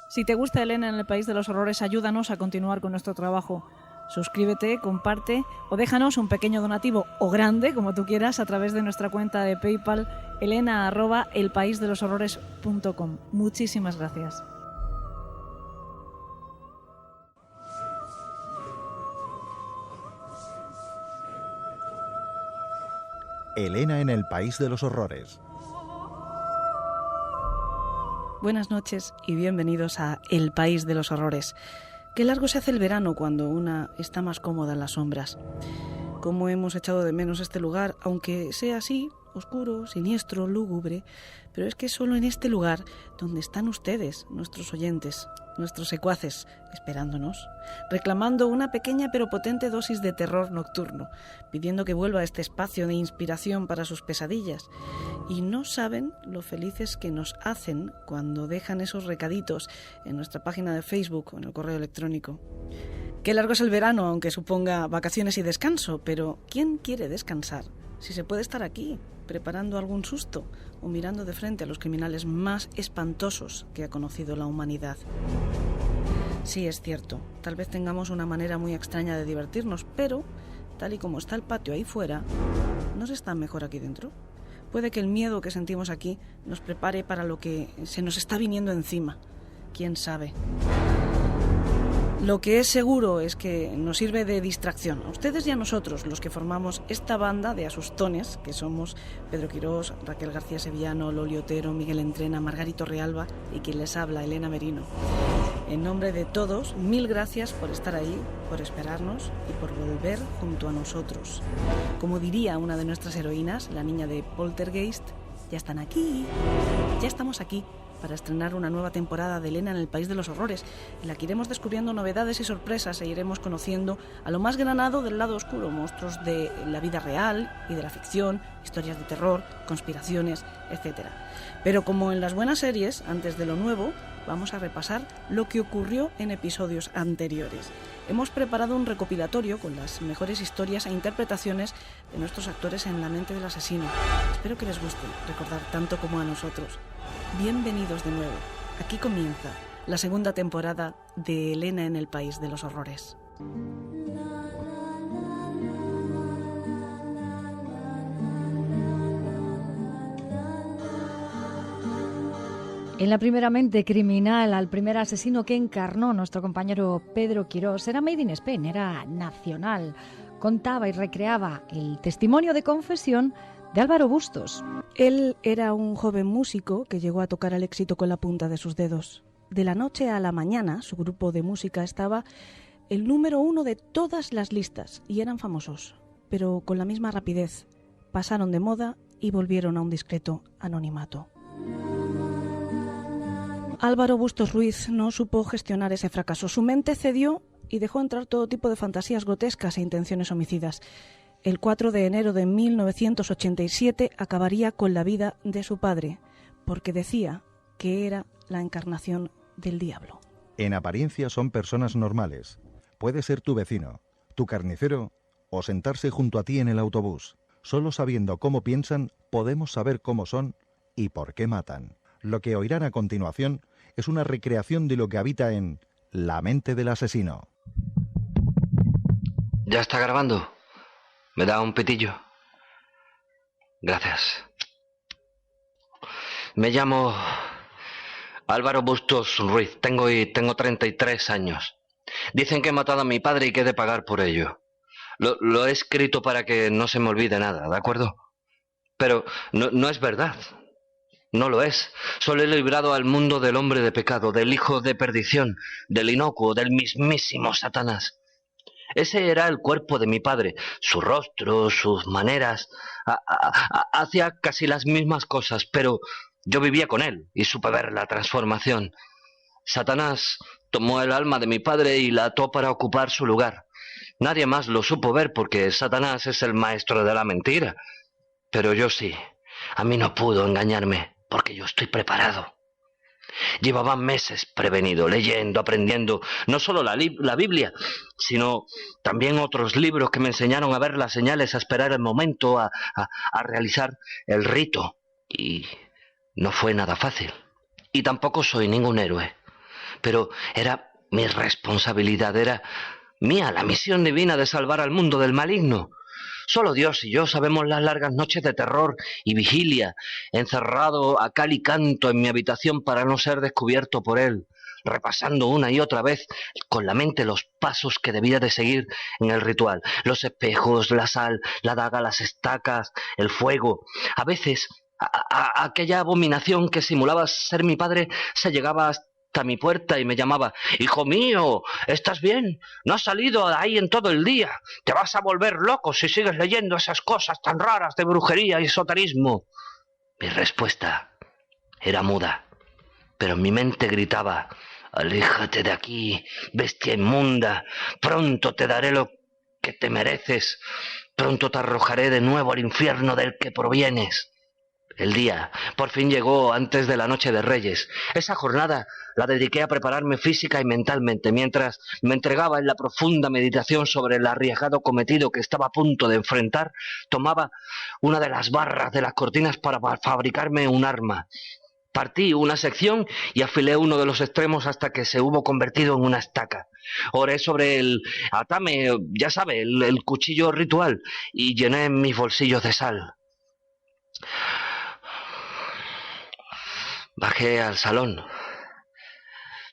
Si te gusta Elena en el País de los Horrores, ayúdanos a continuar con nuestro trabajo. Suscríbete, comparte o déjanos un pequeño donativo o grande, como tú quieras, a través de nuestra cuenta de PayPal elena@elpaisdeloshorrores.com. Muchísimas gracias. Elena en el País de los Horrores. Buenas noches y bienvenidos a El País de los Horrores. Qué largo se hace el verano cuando una está más cómoda en las sombras. Cómo hemos echado de menos este lugar, aunque sea así, oscuro, siniestro, lúgubre, pero es que solo en este lugar donde están ustedes, nuestros oyentes, nuestros secuaces, esperándonos, reclamando una pequeña pero potente dosis de terror nocturno, pidiendo que vuelva a este espacio de inspiración para sus pesadillas. Y no saben lo felices que nos hacen cuando dejan esos recaditos en nuestra página de Facebook o en el correo electrónico. Qué largo es el verano, aunque suponga vacaciones y descanso, pero ¿quién quiere descansar si se puede estar aquí, preparando algún susto o mirando de frente a los criminales más espantosos que ha conocido la humanidad? Sí, es cierto, tal vez tengamos una manera muy extraña de divertirnos, pero, tal y como está el patio ahí fuera, ¿no se está mejor aquí dentro? Puede que el miedo que sentimos aquí nos prepare para lo que se nos está viniendo encima. ¿Quién sabe? Lo que es seguro es que nos sirve de distracción a ustedes y a nosotros, los que formamos esta banda de asustones, que somos Pedro Quirós, Raquel García Sevillano, Loli Otero, Miguel Entrena, Margarito Realba y quien les habla, Elena Merino. En nombre de todos, 1000 gracias por estar ahí, por esperarnos y por volver junto a nosotros. Como diría una de nuestras heroínas, la niña de Poltergeist, ya están aquí, ya estamos aquí, para estrenar una nueva temporada de Elena en el País de los Horrores, en la que iremos descubriendo novedades y sorpresas e iremos conociendo a lo más granado del lado oscuro, monstruos de la vida real y de la ficción, historias de terror, conspiraciones, etc. Pero como en las buenas series, antes de lo nuevo, vamos a repasar lo que ocurrió en episodios anteriores. Hemos preparado un recopilatorio con las mejores historias e interpretaciones de nuestros actores en la mente del asesino. Espero que les guste recordar tanto como a nosotros. Bienvenidos de nuevo. Aquí comienza la segunda temporada de Elena en el País de los Horrores. En la primera mente criminal, al primer asesino que encarnó nuestro compañero Pedro Quirós, era Made in Spain, era nacional. Contaba y recreaba el testimonio de confesión de Álvaro Bustos. Él era un joven músico que llegó a tocar el éxito con la punta de sus dedos. De la noche a la mañana, su grupo de música estaba el número 1 de todas las listas y eran famosos, pero con la misma rapidez pasaron de moda y volvieron a un discreto anonimato. Álvaro Bustos Ruiz no supo gestionar ese fracaso. Su mente cedió y dejó entrar todo tipo de fantasías grotescas e intenciones homicidas. El 4 de enero de 1987 acabaría con la vida de su padre, porque decía que era la encarnación del diablo. En apariencia son personas normales. Puede ser tu vecino, tu carnicero o sentarse junto a ti en el autobús. Solo sabiendo cómo piensan, podemos saber cómo son y por qué matan. Lo que oirán a continuación es una recreación de lo que habita en la mente del asesino. ¿Ya está grabando? ¿Me da un pitillo? Gracias. Me llamo Álvaro Bustos Ruiz. Tengo 33 años. Dicen que he matado a mi padre y que he de pagar por ello. Lo he escrito para que no se me olvide nada, ¿de acuerdo? Pero no es verdad. No lo es. Solo he librado al mundo del hombre de pecado, del hijo de perdición, del inocuo, del mismísimo Satanás. Ese era el cuerpo de mi padre, su rostro, sus maneras. Hacía casi las mismas cosas, pero yo vivía con él y supe ver la transformación. Satanás tomó el alma de mi padre y la ató para ocupar su lugar. Nadie más lo supo ver porque Satanás es el maestro de la mentira. Pero yo sí. A mí no pudo engañarme porque yo estoy preparado. Llevaba meses prevenido, leyendo, aprendiendo, no solo la Biblia, sino también otros libros que me enseñaron a ver las señales, a esperar el momento, a realizar el rito. Y no fue nada fácil. Y tampoco soy ningún héroe. pero era mi responsabilidad, era mía la misión divina de salvar al mundo del maligno. Solo Dios y yo sabemos las largas noches de terror y vigilia, encerrado a cal y canto en mi habitación para no ser descubierto por él, repasando una y otra vez con la mente los pasos que debía de seguir en el ritual, los espejos, la sal, la daga, las estacas, el fuego. A veces aquella abominación que simulaba ser mi padre se llegaba hasta mi puerta y me llamaba: «Hijo mío, ¿estás bien? ¿No has salido de ahí en todo el día? Te vas a volver loco si sigues leyendo esas cosas tan raras de brujería y esoterismo». Mi respuesta era muda, pero mi mente gritaba: «Aléjate de aquí, bestia inmunda, pronto te daré lo que te mereces, pronto te arrojaré de nuevo al infierno del que provienes». El día por fin llegó antes de la noche de Reyes. Esa jornada la dediqué a prepararme física y mentalmente, mientras me entregaba en la profunda meditación sobre el arriesgado cometido que estaba a punto de enfrentar. Tomaba una de las barras de las cortinas para fabricarme un arma. Partí una sección y afilé uno de los extremos hasta que se hubo convertido en una estaca. Oré sobre el atame, ya sabe, el cuchillo ritual, y llené mis bolsillos de sal. Bajé al salón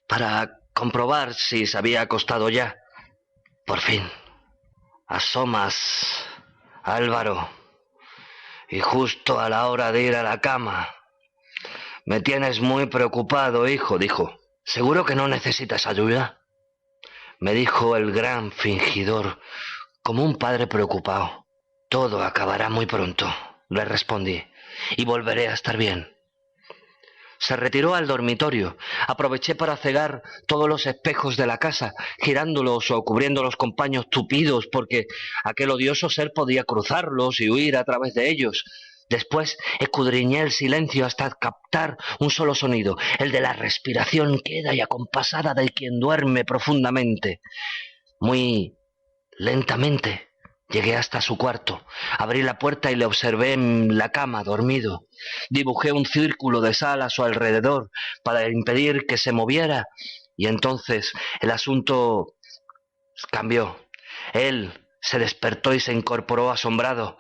para comprobar si se había acostado ya. Por fin, asomas, Álvaro, y justo a la hora de ir a la cama. «Me tienes muy preocupado, hijo», dijo. «¿Seguro que no necesitas ayuda?», me dijo el gran fingidor, como un padre preocupado. «Todo acabará muy pronto», le respondí, «y volveré a estar bien». Se retiró al dormitorio. Aproveché para cegar todos los espejos de la casa, girándolos o cubriéndolos con paños tupidos, porque aquel odioso ser podía cruzarlos y huir a través de ellos. Después escudriñé el silencio hasta captar un solo sonido, el de la respiración queda y acompasada de quien duerme profundamente. Muy lentamente llegué hasta su cuarto, abrí la puerta y le observé en la cama, dormido. Dibujé un círculo de sal a su alrededor para impedir que se moviera, y entonces el asunto cambió. Él se despertó y se incorporó asombrado.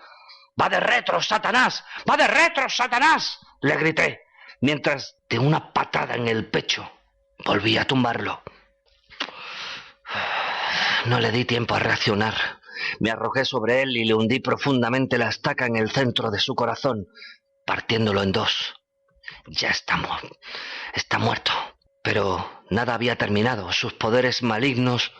«¡Va de retro, Satanás! ¡Va de retro, Satanás!», le grité, mientras de una patada en el pecho volví a tumbarlo. No le di tiempo a reaccionar. Me arrojé sobre él y le hundí profundamente la estaca en el centro de su corazón, partiéndolo en dos. Ya está muerto. Pero nada había terminado. Sus poderes malignos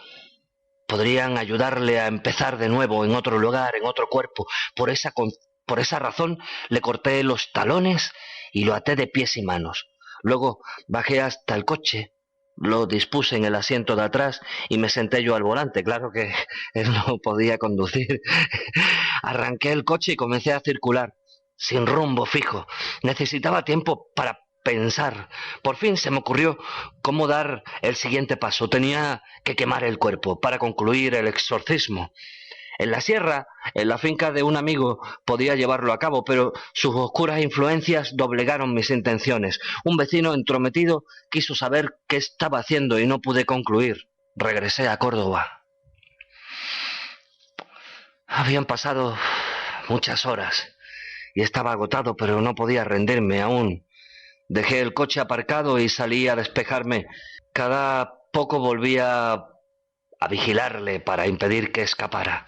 podrían ayudarle a empezar de nuevo en otro lugar, en otro cuerpo. Por esa razón le corté los talones y lo até de pies y manos. Luego bajé hasta el coche, lo dispuse en el asiento de atrás y me senté yo al volante. Claro que él no podía conducir. Arranqué el coche y comencé a circular, sin rumbo fijo. Necesitaba tiempo para pensar. Por fin se me ocurrió cómo dar el siguiente paso. Tenía que quemar el cuerpo para concluir el exorcismo. En la sierra, en la finca de un amigo, podía llevarlo a cabo, pero sus oscuras influencias doblegaron mis intenciones. Un vecino entrometido quiso saber qué estaba haciendo y no pude concluir. Regresé a Córdoba. Habían pasado muchas horas y estaba agotado, pero no podía rendirme aún. Dejé el coche aparcado y salí a despejarme. Cada poco volvía a vigilarle para impedir que escapara.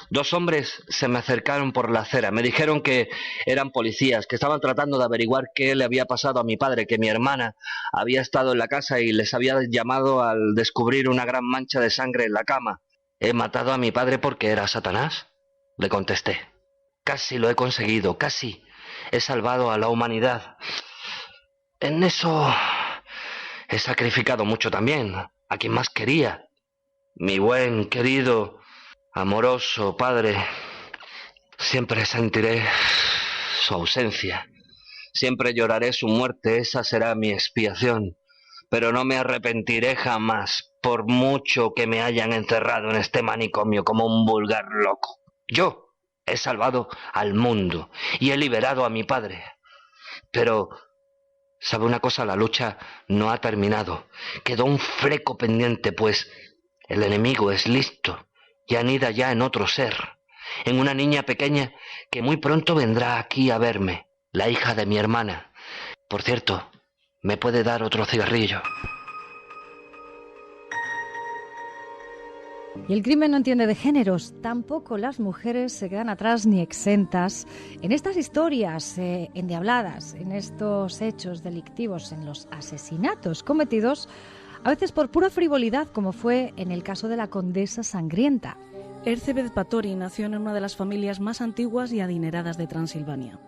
Dos hombres se me acercaron por la acera. Me dijeron que eran policías, que estaban tratando de averiguar qué le había pasado a mi padre, que mi hermana había estado en la casa y les había llamado al descubrir una gran mancha de sangre en la cama. «He matado a mi padre porque era Satanás», le contesté. «Casi lo he conseguido, casi. He salvado a la humanidad. En eso he sacrificado mucho también, a quien más quería. Mi buen, querido, amoroso padre. Siempre sentiré su ausencia. Siempre lloraré su muerte, esa será mi expiación. Pero no me arrepentiré jamás, por mucho que me hayan encerrado en este manicomio como un vulgar loco. Yo he salvado al mundo y he liberado a mi padre. Pero ¿Sabe una cosa? La lucha no ha terminado. Quedó un freco pendiente, pues el enemigo es listo y anida ya en otro ser, en una niña pequeña que muy pronto vendrá aquí a verme, la hija de mi hermana. Por cierto, ¿me puede dar otro cigarrillo? Y el crimen no entiende de géneros, tampoco las mujeres se quedan atrás ni exentas en estas historias endiabladas, en estos hechos delictivos, en los asesinatos cometidos a veces por pura frivolidad, como fue en el caso de la condesa sangrienta. Erzsébet Báthory nació en una de las familias más antiguas y adineradas de Transilvania.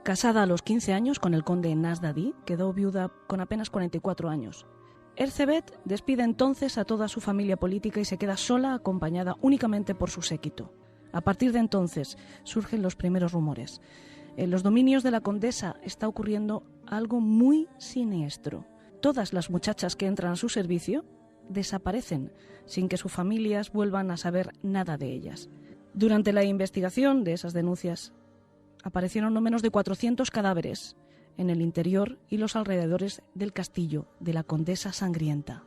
Casada a los 15 años con el conde Nasdadi, quedó viuda con apenas 44 años. Erzsébet despide entonces a toda su familia política y se queda sola, acompañada únicamente por su séquito. A partir de entonces surgen los primeros rumores. En los dominios de la condesa está ocurriendo algo muy siniestro. Todas las muchachas que entran a su servicio desaparecen sin que sus familias vuelvan a saber nada de ellas. Durante la investigación de esas denuncias aparecieron no menos de 400 cadáveres en el interior y los alrededores del castillo de la condesa sangrienta.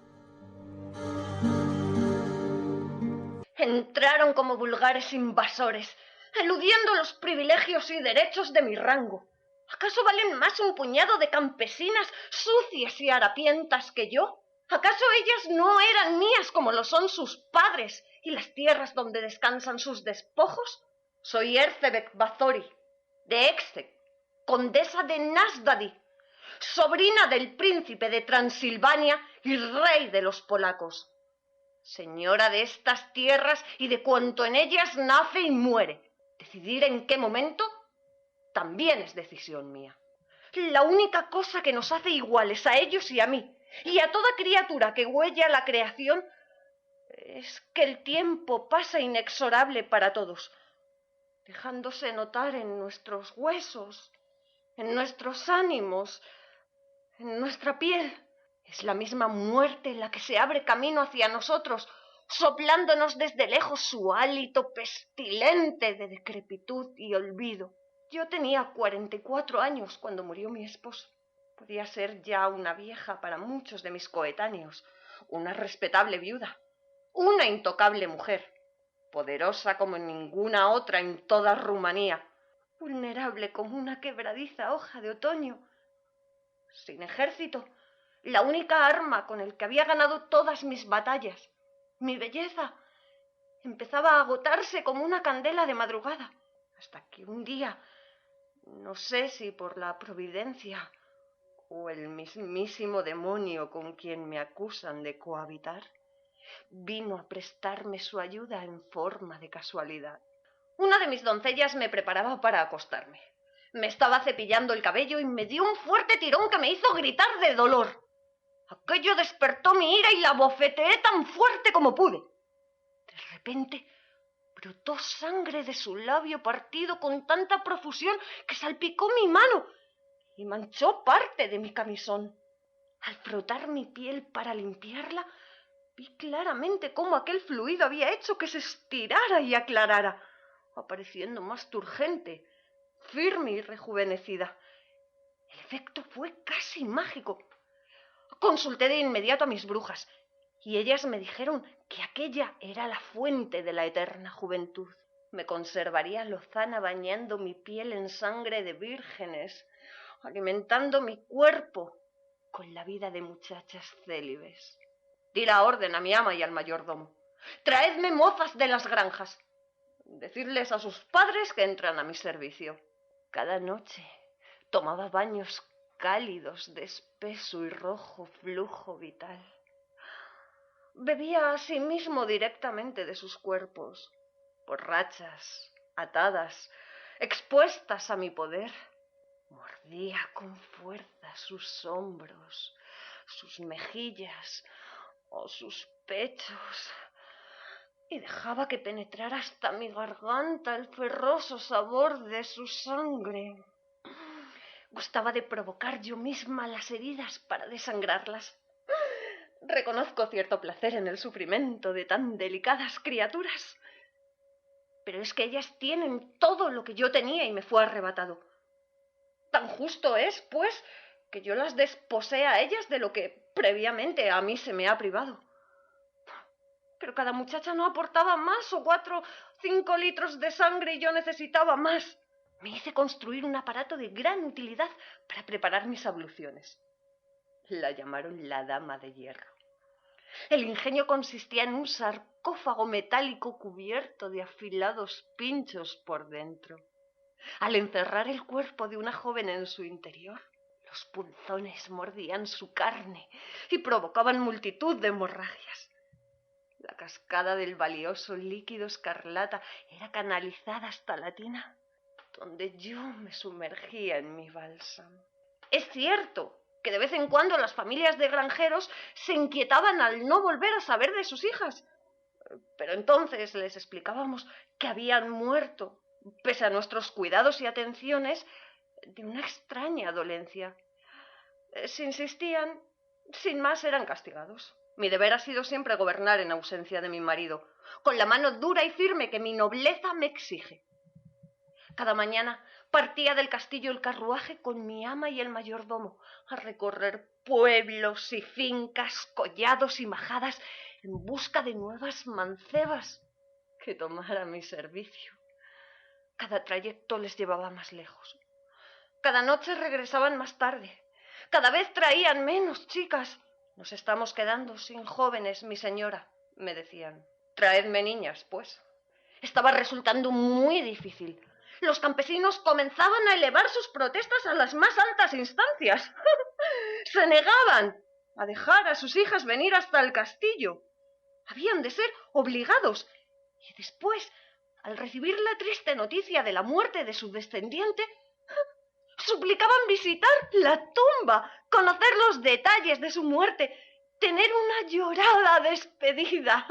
Entraron como vulgares invasores, eludiendo los privilegios y derechos de mi rango. ¿Acaso valen más un puñado de campesinas sucias y harapientas que yo? ¿Acaso ellas no eran mías como lo son sus padres y las tierras donde descansan sus despojos? Soy Erzsébet Báthory, de Exec, condesa de Nasdadi, sobrina del príncipe de Transilvania y rey de los polacos. Señora de estas tierras y de cuanto en ellas nace y muere. Decidir en qué momento también es decisión mía. La única cosa que nos hace iguales a ellos y a mí, y a toda criatura que huella la creación, es que el tiempo pasa inexorable para todos, dejándose notar en nuestros huesos, en nuestros ánimos, en nuestra piel. Es la misma muerte la que se abre camino hacia nosotros, soplándonos desde lejos su hálito pestilente de decrepitud y olvido. Yo tenía 44 años cuando murió mi esposo. Podía ser ya una vieja para muchos de mis coetáneos, una respetable viuda, una intocable mujer, poderosa como ninguna otra en toda Rumanía, vulnerable como una quebradiza hoja de otoño, sin ejército, la única arma con el que había ganado todas mis batallas, mi belleza, empezaba a agotarse como una candela de madrugada, hasta que un día, no sé si por la providencia o el mismísimo demonio con quien me acusan de cohabitar, vino a prestarme su ayuda en forma de casualidad. Una de mis doncellas me preparaba para acostarme. Me estaba cepillando el cabello y me dio un fuerte tirón que me hizo gritar de dolor. Aquello despertó mi ira y la bofeteé tan fuerte como pude. De repente brotó sangre de su labio partido con tanta profusión que salpicó mi mano y manchó parte de mi camisón. Al frotar mi piel para limpiarla, vi claramente cómo aquel fluido había hecho que se estirara y aclarara, apareciendo más turgente, firme y rejuvenecida. El efecto fue casi mágico. Consulté de inmediato a mis brujas, y ellas me dijeron que aquella era la fuente de la eterna juventud. Me conservaría lozana bañando mi piel en sangre de vírgenes, alimentando mi cuerpo con la vida de muchachas célibes. Di la orden a mi ama y al mayordomo. Traedme mozas de las granjas. Decidles a sus padres que entran a mi servicio. Cada noche tomaba baños cálidos de espeso y rojo flujo vital. Bebía asimismo directamente de sus cuerpos, borrachas, atadas, expuestas a mi poder. Mordía con fuerza sus hombros, sus mejillas o sus pechos, y dejaba que penetrara hasta mi garganta el ferroso sabor de su sangre. Gustaba de provocar yo misma las heridas para desangrarlas. Reconozco cierto placer en el sufrimiento de tan delicadas criaturas, pero es que ellas tienen todo lo que yo tenía y me fue arrebatado. Tan justo es, pues, que yo las desposee a ellas de lo que previamente a mí se me ha privado. Pero cada muchacha no aportaba más, o 4 o 5 litros de sangre, y yo necesitaba más. Me hice construir un aparato de gran utilidad para preparar mis abluciones. La llamaron la Dama de Hierro. El ingenio consistía en un sarcófago metálico cubierto de afilados pinchos por dentro. Al encerrar el cuerpo de una joven en su interior, los punzones mordían su carne y provocaban multitud de hemorragias. La cascada del valioso líquido escarlata era canalizada hasta la tina, donde yo me sumergía en mi bálsamo. Es cierto que de vez en cuando las familias de granjeros se inquietaban al no volver a saber de sus hijas, pero entonces les explicábamos que habían muerto, pese a nuestros cuidados y atenciones, de una extraña dolencia. Si insistían, sin más eran castigados. Mi deber ha sido siempre gobernar en ausencia de mi marido, con la mano dura y firme que mi nobleza me exige. Cada mañana partía del castillo el carruaje con mi ama y el mayordomo a recorrer pueblos y fincas, collados y majadas en busca de nuevas mancebas que tomar a mi servicio. Cada trayecto les llevaba más lejos. Cada noche regresaban más tarde. Cada vez traían menos chicas. Nos estamos quedando sin jóvenes, mi señora, me decían. Traedme niñas, pues. Estaba resultando muy difícil. Los campesinos comenzaban a elevar sus protestas a las más altas instancias. Se negaban a dejar a sus hijas venir hasta el castillo. Habían de ser obligados. Y después, al recibir la triste noticia de la muerte de su descendiente, suplicaban visitar la tumba, conocer los detalles de su muerte, tener una llorada despedida.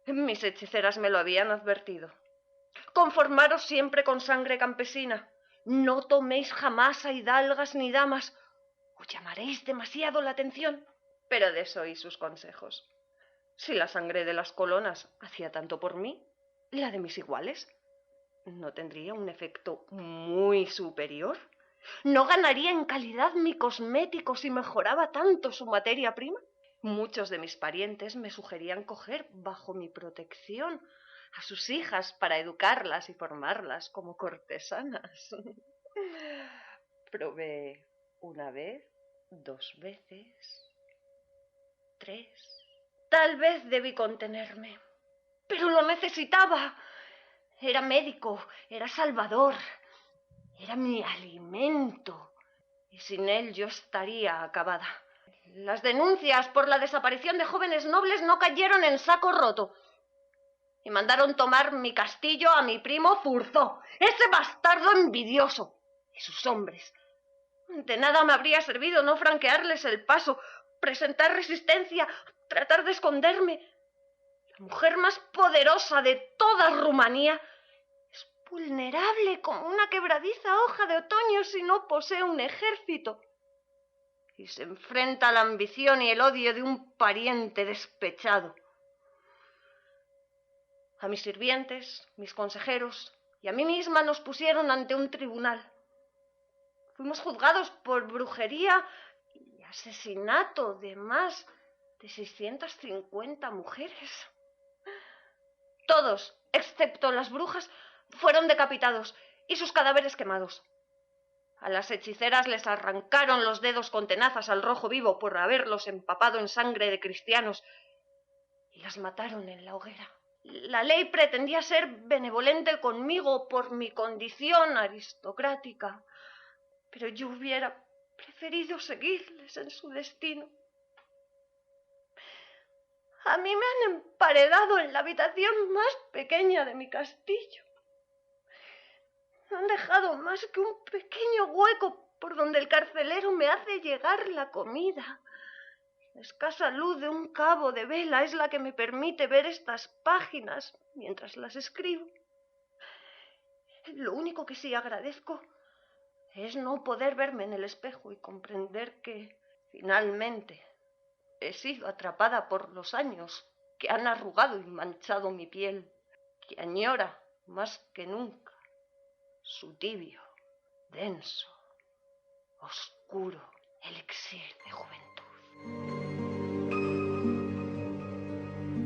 Mis hechiceras me lo habían advertido. Conformaros siempre con sangre campesina. No toméis jamás a hidalgas ni damas. Os llamaréis demasiado la atención. Pero desoí sus consejos. Si la sangre de las colonas hacía tanto por mí, la de mis iguales ¿no tendría un efecto muy superior? ¿No ganaría en calidad mi cosmético si mejoraba tanto su materia prima? Muchos de mis parientes me sugerían coger bajo mi protección a sus hijas para educarlas y formarlas como cortesanas. Probé una vez, 2 veces, 3. Tal vez debí contenerme, pero lo necesitaba. Era médico, era salvador, era mi alimento, y sin él yo estaría acabada. Las denuncias por la desaparición de jóvenes nobles no cayeron en saco roto, y mandaron tomar mi castillo a mi primo Zurzó, ese bastardo envidioso, y sus hombres. De nada me habría servido no franquearles el paso, presentar resistencia, tratar de esconderme. La mujer más poderosa de toda Rumanía es vulnerable como una quebradiza hoja de otoño si no posee un ejército, y se enfrenta a la ambición y el odio de un pariente despechado. A mis sirvientes, mis consejeros y a mí misma nos pusieron ante un tribunal. Fuimos juzgados por brujería y asesinato de más de 650 mujeres. Todos, excepto las brujas, fueron decapitados y sus cadáveres quemados. A las hechiceras les arrancaron los dedos con tenazas al rojo vivo por haberlos empapado en sangre de cristianos y las mataron en la hoguera. La ley pretendía ser benevolente conmigo por mi condición aristocrática, pero yo hubiera preferido seguirles en su destino. A mí me han emparedado en la habitación más pequeña de mi castillo. No han dejado más que un pequeño hueco por donde el carcelero me hace llegar la comida. La escasa luz de un cabo de vela es la que me permite ver estas páginas mientras las escribo. Lo único que sí agradezco es no poder verme en el espejo y comprender que, finalmente, he sido atrapada por los años que han arrugado y manchado mi piel, que añora más que nunca su tibio, denso oscuro elixir de juventud.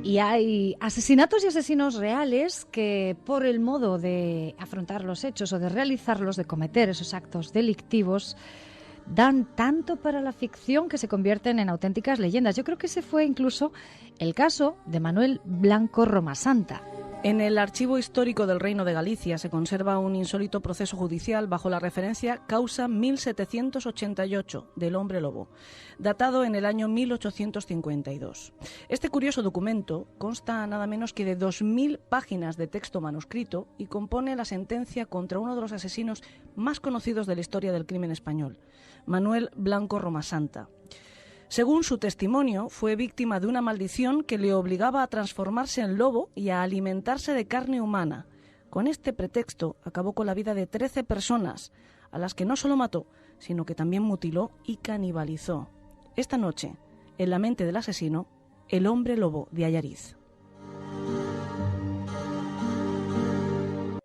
Y hay asesinatos y asesinos reales que, por el modo de afrontar los hechos o de realizarlos, de cometer esos actos delictivos, dan tanto para la ficción que se convierten en auténticas leyendas. Yo creo que ese fue incluso el caso de Manuel Blanco Romasanta. En el Archivo Histórico del Reino de Galicia se conserva un insólito proceso judicial bajo la referencia Causa 1788 del Hombre Lobo, datado en el año 1852. Este curioso documento consta nada menos que de 2000 páginas de texto manuscrito y compone la sentencia contra uno de los asesinos más conocidos de la historia del crimen español, Manuel Blanco Romasanta. Según su testimonio, fue víctima de una maldición que le obligaba a transformarse en lobo y a alimentarse de carne humana. Con este pretexto acabó con la vida de 13 personas, a las que no solo mató, sino que también mutiló y canibalizó. Esta noche, en la mente del asesino, el hombre lobo de Allariz.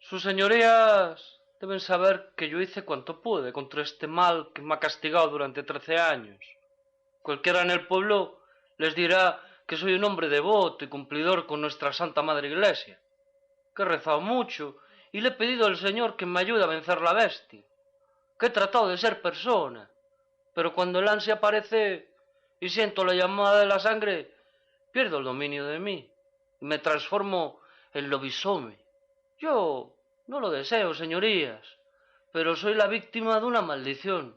Sus señorías deben saber que yo hice cuanto pude contra este mal que me ha castigado durante 13 años. Cualquiera en el pueblo les dirá que soy un hombre devoto y cumplidor con nuestra Santa Madre Iglesia, que he rezado mucho y le he pedido al Señor que me ayude a vencer la bestia, que he tratado de ser persona, pero cuando el ansia aparece y siento la llamada de la sangre, pierdo el dominio de mí y me transformo en lobisomie. Yo no lo deseo, señorías, pero soy la víctima de una maldición.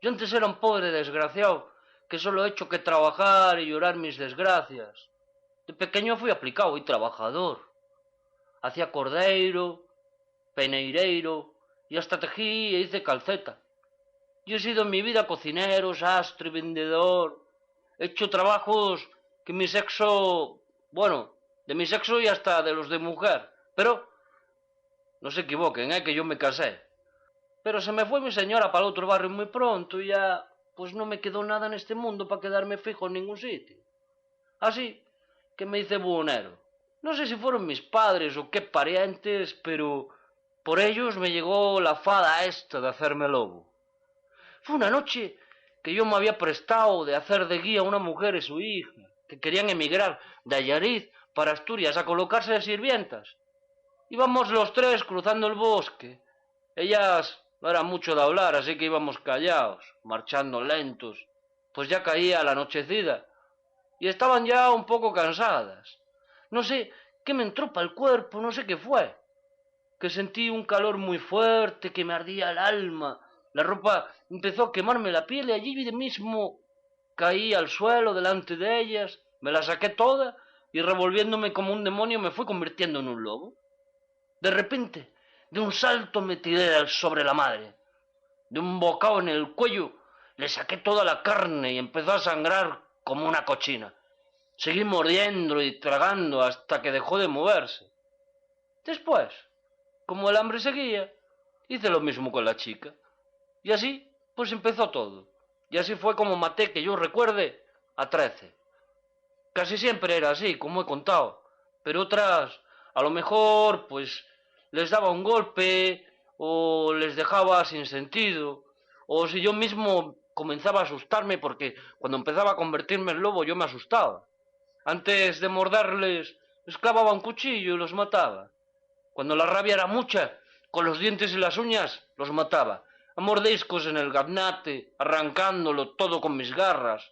Yo antes era un pobre desgraciado que solo he hecho que trabajar y llorar mis desgracias. De pequeño fui aplicado y trabajador. Hacía cordeiro, peneireiro y hasta tejí e hice calceta. Yo he sido en mi vida cocinero, sastre, vendedor. He hecho trabajos que mi sexo, bueno, de mi sexo y hasta de los de mujer. Pero no se equivoquen, que yo me casé. Pero se me fue mi señora para el otro barrio muy pronto y ya pues no me quedó nada en este mundo para quedarme fijo en ningún sitio. Así que me hice buhonero. No sé si fueron mis padres o qué parientes, pero por ellos me llegó la fada esta de hacerme lobo. Fue una noche que yo me había prestado de hacer de guía a una mujer y su hija, que querían emigrar de Allariz para Asturias a colocarse de sirvientas. Íbamos los tres cruzando el bosque. Ellas no era mucho de hablar, así que íbamos callados, marchando lentos, pues ya caía la anochecida y estaban ya un poco cansadas. No sé qué me entró para el cuerpo, no sé qué fue, que sentí un calor muy fuerte que me ardía el alma, la ropa empezó a quemarme la piel y allí mismo caí al suelo delante de ellas, me la saqué toda y revolviéndome como un demonio me fui convirtiendo en un lobo. De repente, de un salto me tiré sobre la madre. De un bocado en el cuello le saqué toda la carne y empezó a sangrar como una cochina. Seguí mordiendo y tragando hasta que dejó de moverse. Después, como el hambre seguía, hice lo mismo con la chica. Y así, pues empezó todo. Y así fue como maté, que yo recuerde, a 13. Casi siempre era así, como he contado. Pero otras, a lo mejor, pues les daba un golpe o les dejaba sin sentido, o si yo mismo comenzaba a asustarme porque cuando empezaba a convertirme en lobo yo me asustaba. Antes de morderles les clavaba un cuchillo y los mataba. Cuando la rabia era mucha, con los dientes y las uñas los mataba, a mordiscos en el gaznate, arrancándolo todo con mis garras.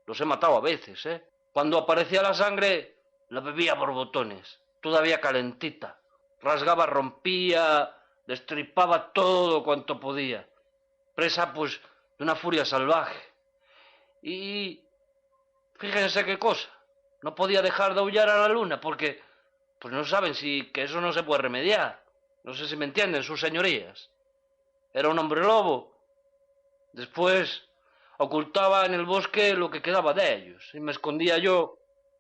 Los he matado a veces, Cuando aparecía la sangre, la bebía a borbotones, todavía calentita. Rasgaba, rompía, destripaba todo cuanto podía, presa pues de una furia salvaje. Y fíjense qué cosa, no podía dejar de aullar a la luna porque pues no saben si que eso no se puede remediar. No sé si me entienden sus señorías. Era un hombre lobo. Después ocultaba en el bosque lo que quedaba de ellos y me escondía yo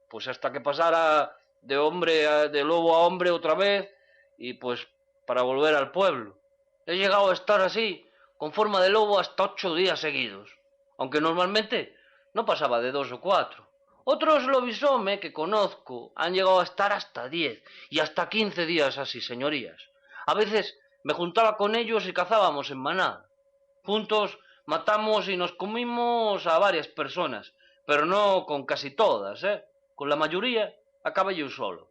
pues hasta que pasara de lobo a hombre otra vez y pues para volver al pueblo. He llegado a estar así, con forma de lobo, hasta 8 días seguidos, aunque normalmente no pasaba de 2 o 4. Otros lobisome que conozco han llegado a estar hasta 10 y hasta 15 días así, señorías. A veces me juntaba con ellos y cazábamos en manada. Juntos Matamos y nos comimos a varias personas, pero no con casi todas, ¿eh? Con la mayoría acabé yo solo.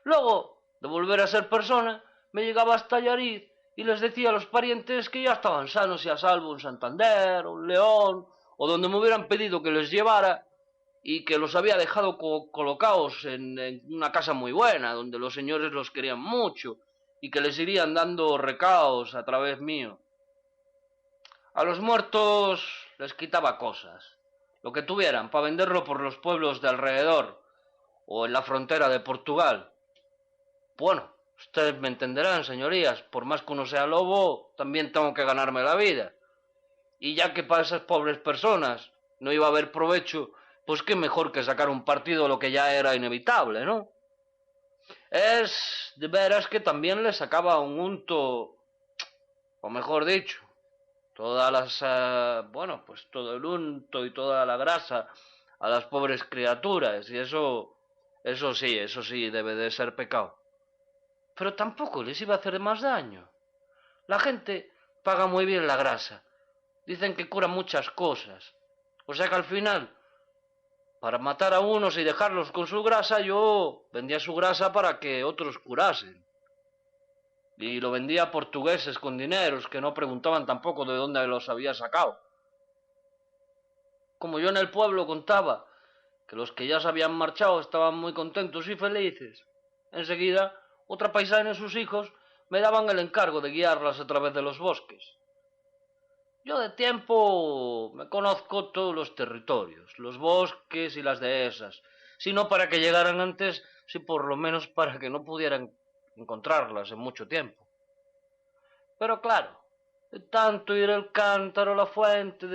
Luego, de volver a ser persona, me llegaba hasta Allariz y les decía a los parientes que ya estaban sanos y a salvo en Santander, o en León, o donde me hubieran pedido que les llevara, y que los había dejado colocados en una casa muy buena, donde los señores los querían mucho, y que les irían dando recaos a través mío. A los muertos les quitaba cosas, lo que tuvieran, para venderlo por los pueblos de alrededor, o en la frontera de Portugal. Bueno, ustedes me entenderán, señorías, por más que uno sea lobo, también tengo que ganarme la vida. Y ya que para esas pobres personas no iba a haber provecho, pues qué mejor que sacar un partido a lo que ya era inevitable, ¿no? Es de veras que también le sacaba un unto, o mejor dicho, todas las, pues todo el unto y toda la grasa a las pobres criaturas, y eso sí, debe de ser pecado. Pero tampoco les iba a hacer más daño. La gente paga muy bien la grasa. Dicen que cura muchas cosas. O sea que al final, para matar a unos y dejarlos con su grasa, yo vendía su grasa para que otros curasen. Y lo vendía a portugueses con dineros que no preguntaban tampoco de dónde los había sacado. Como yo en el pueblo contaba que los que ya se habían marchado estaban muy contentos y felices, enseguida otra paisana y sus hijos me daban el encargo de guiarlas a través de los bosques. Yo de tiempo me conozco todos los territorios, los bosques y las dehesas, si no para que llegaran antes, si por lo menos para que no pudieran encontrarlas en mucho tiempo. Pero claro, de tanto ir el cántaro a la fuente,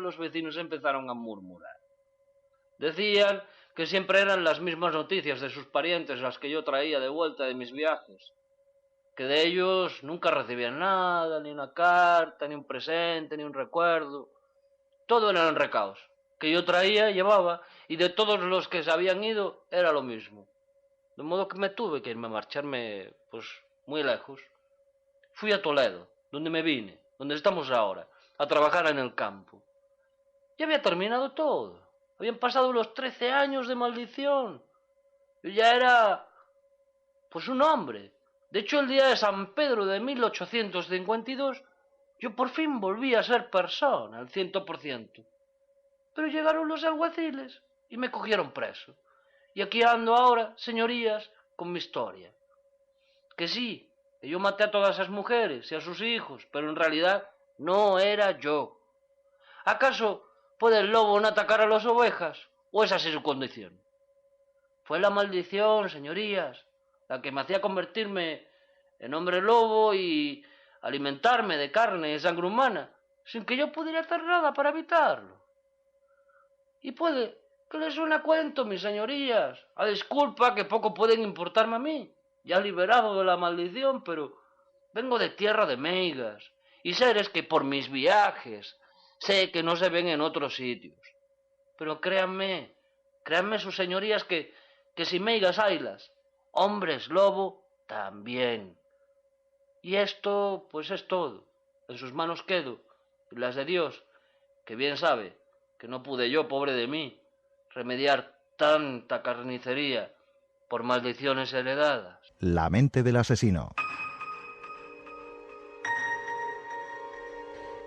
los vecinos empezaron a murmurar. Decían que siempre eran las mismas noticias de sus parientes las que yo traía de vuelta de mis viajes, que de ellos nunca recibían nada, ni una carta, ni un presente, ni un recuerdo. Todo eran recaos, que yo traía, llevaba, y de todos los que se habían ido era lo mismo. De modo que me tuve que irme a marcharme, pues, muy lejos. Fui a Toledo, donde me vine, donde estamos ahora, a trabajar en el campo. Ya había terminado todo. Habían pasado los 13 años de maldición. Yo ya era, pues, un hombre. De hecho, el día de San Pedro de 1852, yo por fin volví a ser persona, al 100%. Pero llegaron los alguaciles y me cogieron preso. Y aquí ando ahora, señorías, con mi historia. Que sí, que yo maté a todas esas mujeres y a sus hijos, pero en realidad no era yo. ¿Acaso puede el lobo no atacar a las ovejas? ¿O es así su condición? Fue la maldición, señorías, la que me hacía convertirme en hombre lobo y alimentarme de carne y sangre humana, sin que yo pudiera hacer nada para evitarlo. Y puede que les suene a cuento, mis señorías, a disculpa que poco pueden importarme a mí, ya liberado de la maldición, pero vengo de tierra de meigas, y seres que por mis viajes sé que no se ven en otros sitios. Pero créanme sus señorías que si meigas haylas, hombres lobo también. Y esto, pues es todo. En sus manos quedo, y las de Dios, que bien sabe que no pude yo, pobre de mí, remediar tanta carnicería por maldiciones heredadas. La mente del asesino.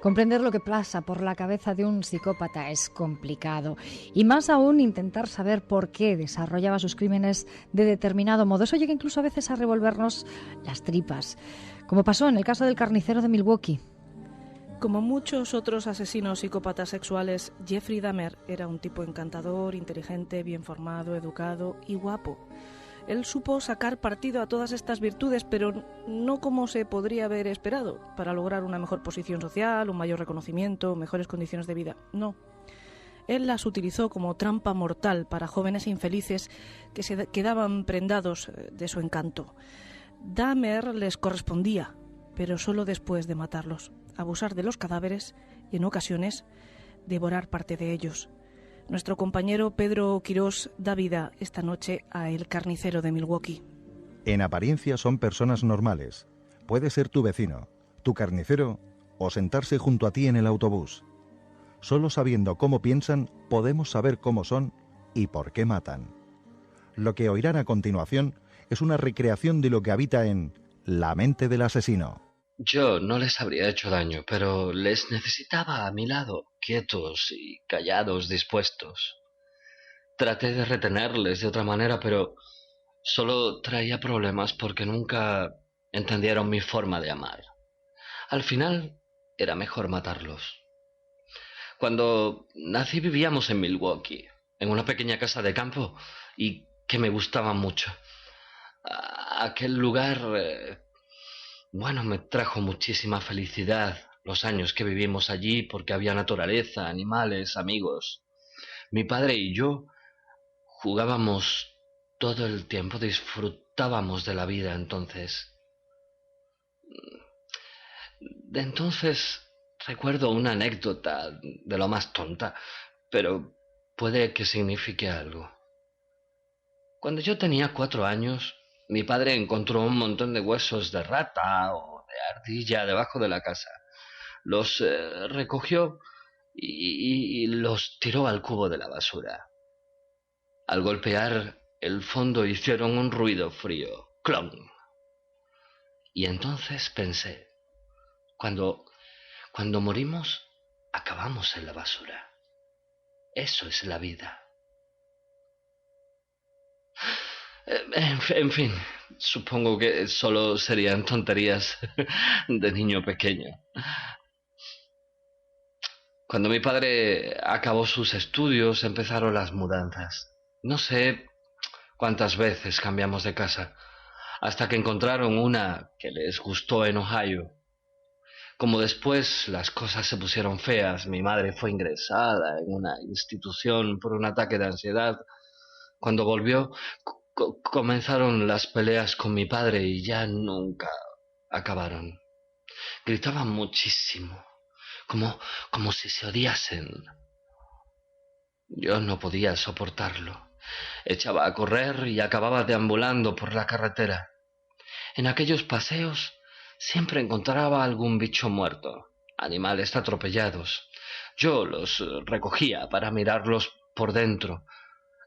Comprender lo que pasa por la cabeza de un psicópata es complicado, y más aún intentar saber por qué desarrollaba sus crímenes de determinado modo. Eso llega incluso a veces a revolvernos las tripas, como pasó en el caso del carnicero de Milwaukee. Como muchos otros asesinos psicópatas sexuales, Jeffrey Dahmer era un tipo encantador, inteligente, bien formado, educado y guapo. Él supo sacar partido a todas estas virtudes, pero no como se podría haber esperado, para lograr una mejor posición social, un mayor reconocimiento, mejores condiciones de vida. No. Él las utilizó como trampa mortal para jóvenes infelices que se quedaban prendados de su encanto. Dahmer les correspondía, pero solo después de matarlos, abusar de los cadáveres y, en ocasiones, devorar parte de ellos. Nuestro compañero Pedro Quirós da vida esta noche a El carnicero de Milwaukee. En apariencia son personas normales. Puede ser tu vecino, tu carnicero o sentarse junto a ti en el autobús. Solo sabiendo cómo piensan, podemos saber cómo son y por qué matan. Lo que oirán a continuación es una recreación de lo que habita en la mente del asesino. Yo no les habría hecho daño, pero les necesitaba a mi lado, quietos y callados, dispuestos. Traté de retenerles de otra manera, pero solo traía problemas porque nunca entendieron mi forma de amar. Al final, era mejor matarlos. Cuando nací vivíamos en Milwaukee, en una pequeña casa de campo, y que me gustaba mucho. Aquel lugar, bueno, me trajo muchísima felicidad los años que vivimos allí porque había naturaleza, animales, amigos. Mi padre y yo jugábamos todo el tiempo, disfrutábamos de la vida entonces. De entonces recuerdo una anécdota de lo más tonta, pero puede que signifique algo. Cuando yo tenía 4 años, mi padre encontró un montón de huesos de rata o de ardilla debajo de la casa. Los recogió y los tiró al cubo de la basura. Al golpear el fondo hicieron un ruido frío, ¡clon! Y entonces pensé, cuando morimos, acabamos en la basura. Eso es la vida. En fin, supongo que solo serían tonterías de niño pequeño. Cuando mi padre acabó sus estudios, empezaron las mudanzas. No sé cuántas veces cambiamos de casa, hasta que encontraron una que les gustó en Ohio. Como después las cosas se pusieron feas, mi madre fue ingresada en una institución por un ataque de ansiedad. Cuando volvió, comenzaron las peleas con mi padre y ya nunca acabaron. Gritaban muchísimo, como si se odiasen. Yo no podía soportarlo. Echaba a correr y acababa deambulando por la carretera. En aquellos paseos siempre encontraba algún bicho muerto, animales atropellados. Yo los recogía para mirarlos por dentro.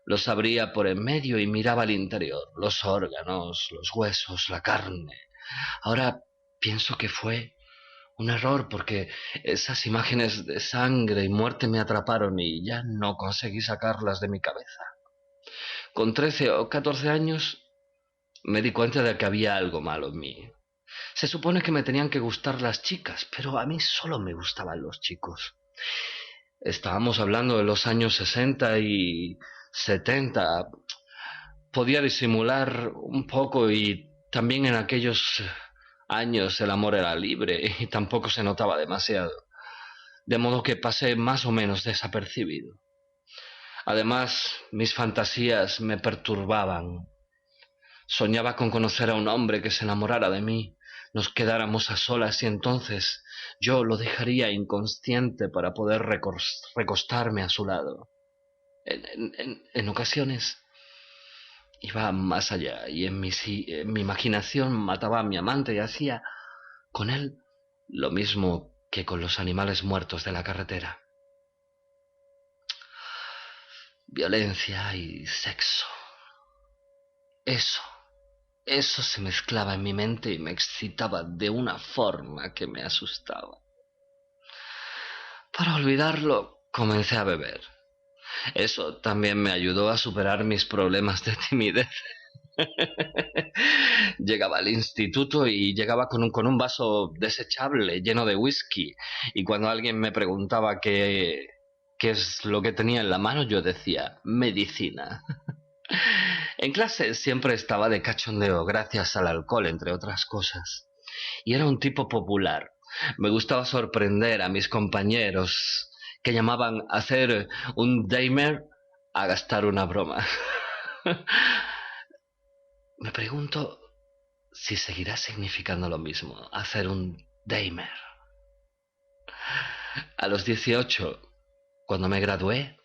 Los abría por en medio y miraba al interior, los órganos, los huesos, la carne. Ahora pienso que fue un error porque esas imágenes de sangre y muerte me atraparon y ya no conseguí sacarlas de mi cabeza. Con 13 o 14 años me di cuenta de que había algo malo en mí. Se supone que me tenían que gustar las chicas, pero a mí solo me gustaban los chicos. Estábamos hablando de los años 60 y 70. Podía disimular un poco y también en aquellos años el amor era libre y tampoco se notaba demasiado. De modo que pasé más o menos desapercibido. Además, mis fantasías me perturbaban. Soñaba con conocer a un hombre que se enamorara de mí, nos quedáramos a solas y entonces yo lo dejaría inconsciente para poder recostarme a su lado. En ocasiones iba más allá y en mi imaginación mataba a mi amante y hacía con él lo mismo que con los animales muertos de la carretera. Violencia y sexo. Eso se mezclaba en mi mente y me excitaba de una forma que me asustaba. Para olvidarlo, comencé a beber. Eso también me ayudó a superar mis problemas de timidez. Llegaba al instituto y llegaba con un vaso desechable lleno de whisky, y cuando alguien me preguntaba qué es lo que tenía en la mano, yo decía, medicina. En clase siempre estaba de cachondeo gracias al alcohol, entre otras cosas. Y era un tipo popular. Me gustaba sorprender a mis compañeros, que llamaban hacer un Dahmer a gastar una broma. Me pregunto si seguirá significando lo mismo, hacer un Dahmer. A los 18, cuando me gradué,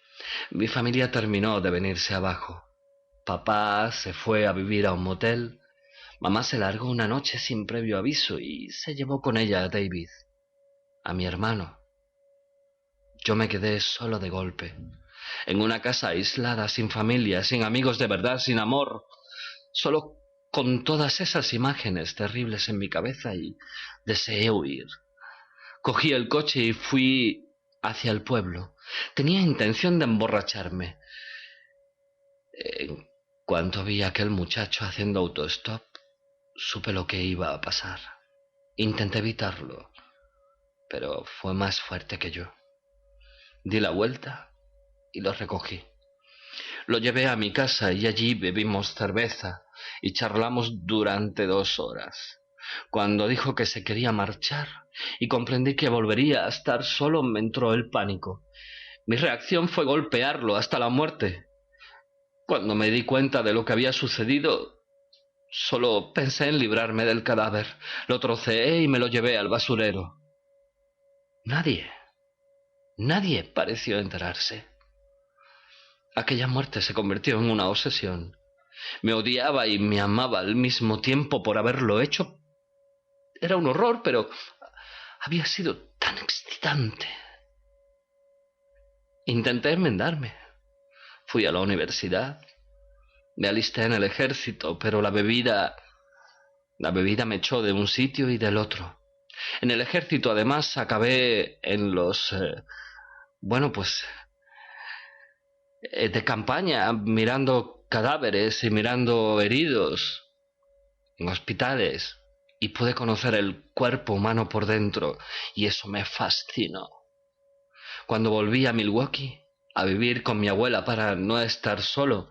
mi familia terminó de venirse abajo. Papá se fue a vivir a un motel, mamá se largó una noche sin previo aviso y se llevó con ella a David. a mi hermano. Yo me quedé solo de golpe, en una casa aislada, sin familia, sin amigos de verdad, sin amor, solo con todas esas imágenes terribles en mi cabeza, y deseé huir. Cogí el coche y fui hacia el pueblo. Tenía intención de emborracharme. En cuanto vi a aquel muchacho haciendo autostop, supe lo que iba a pasar. Intenté evitarlo, pero fue más fuerte que yo. Di la vuelta y lo recogí. Lo llevé a mi casa y allí bebimos cerveza y charlamos durante 2 horas. Cuando dijo que se quería marchar y comprendí que volvería a estar solo, me entró el pánico. Mi reacción fue golpearlo hasta la muerte. Cuando me di cuenta de lo que había sucedido, solo pensé en librarme del cadáver. Lo troceé y me lo llevé al basurero. Nadie pareció enterarse. Aquella muerte se convirtió en una obsesión. Me odiaba y me amaba al mismo tiempo por haberlo hecho. Era un horror, pero había sido tan excitante. Intenté enmendarme. Fui a la universidad. Me alisté en el ejército, pero la bebida me echó de un sitio y del otro. En el ejército, además, acabé en los... de campaña, mirando cadáveres y mirando heridos en hospitales, y pude conocer el cuerpo humano por dentro, y eso me fascinó. Cuando volví a Milwaukee, a vivir con mi abuela para no estar solo,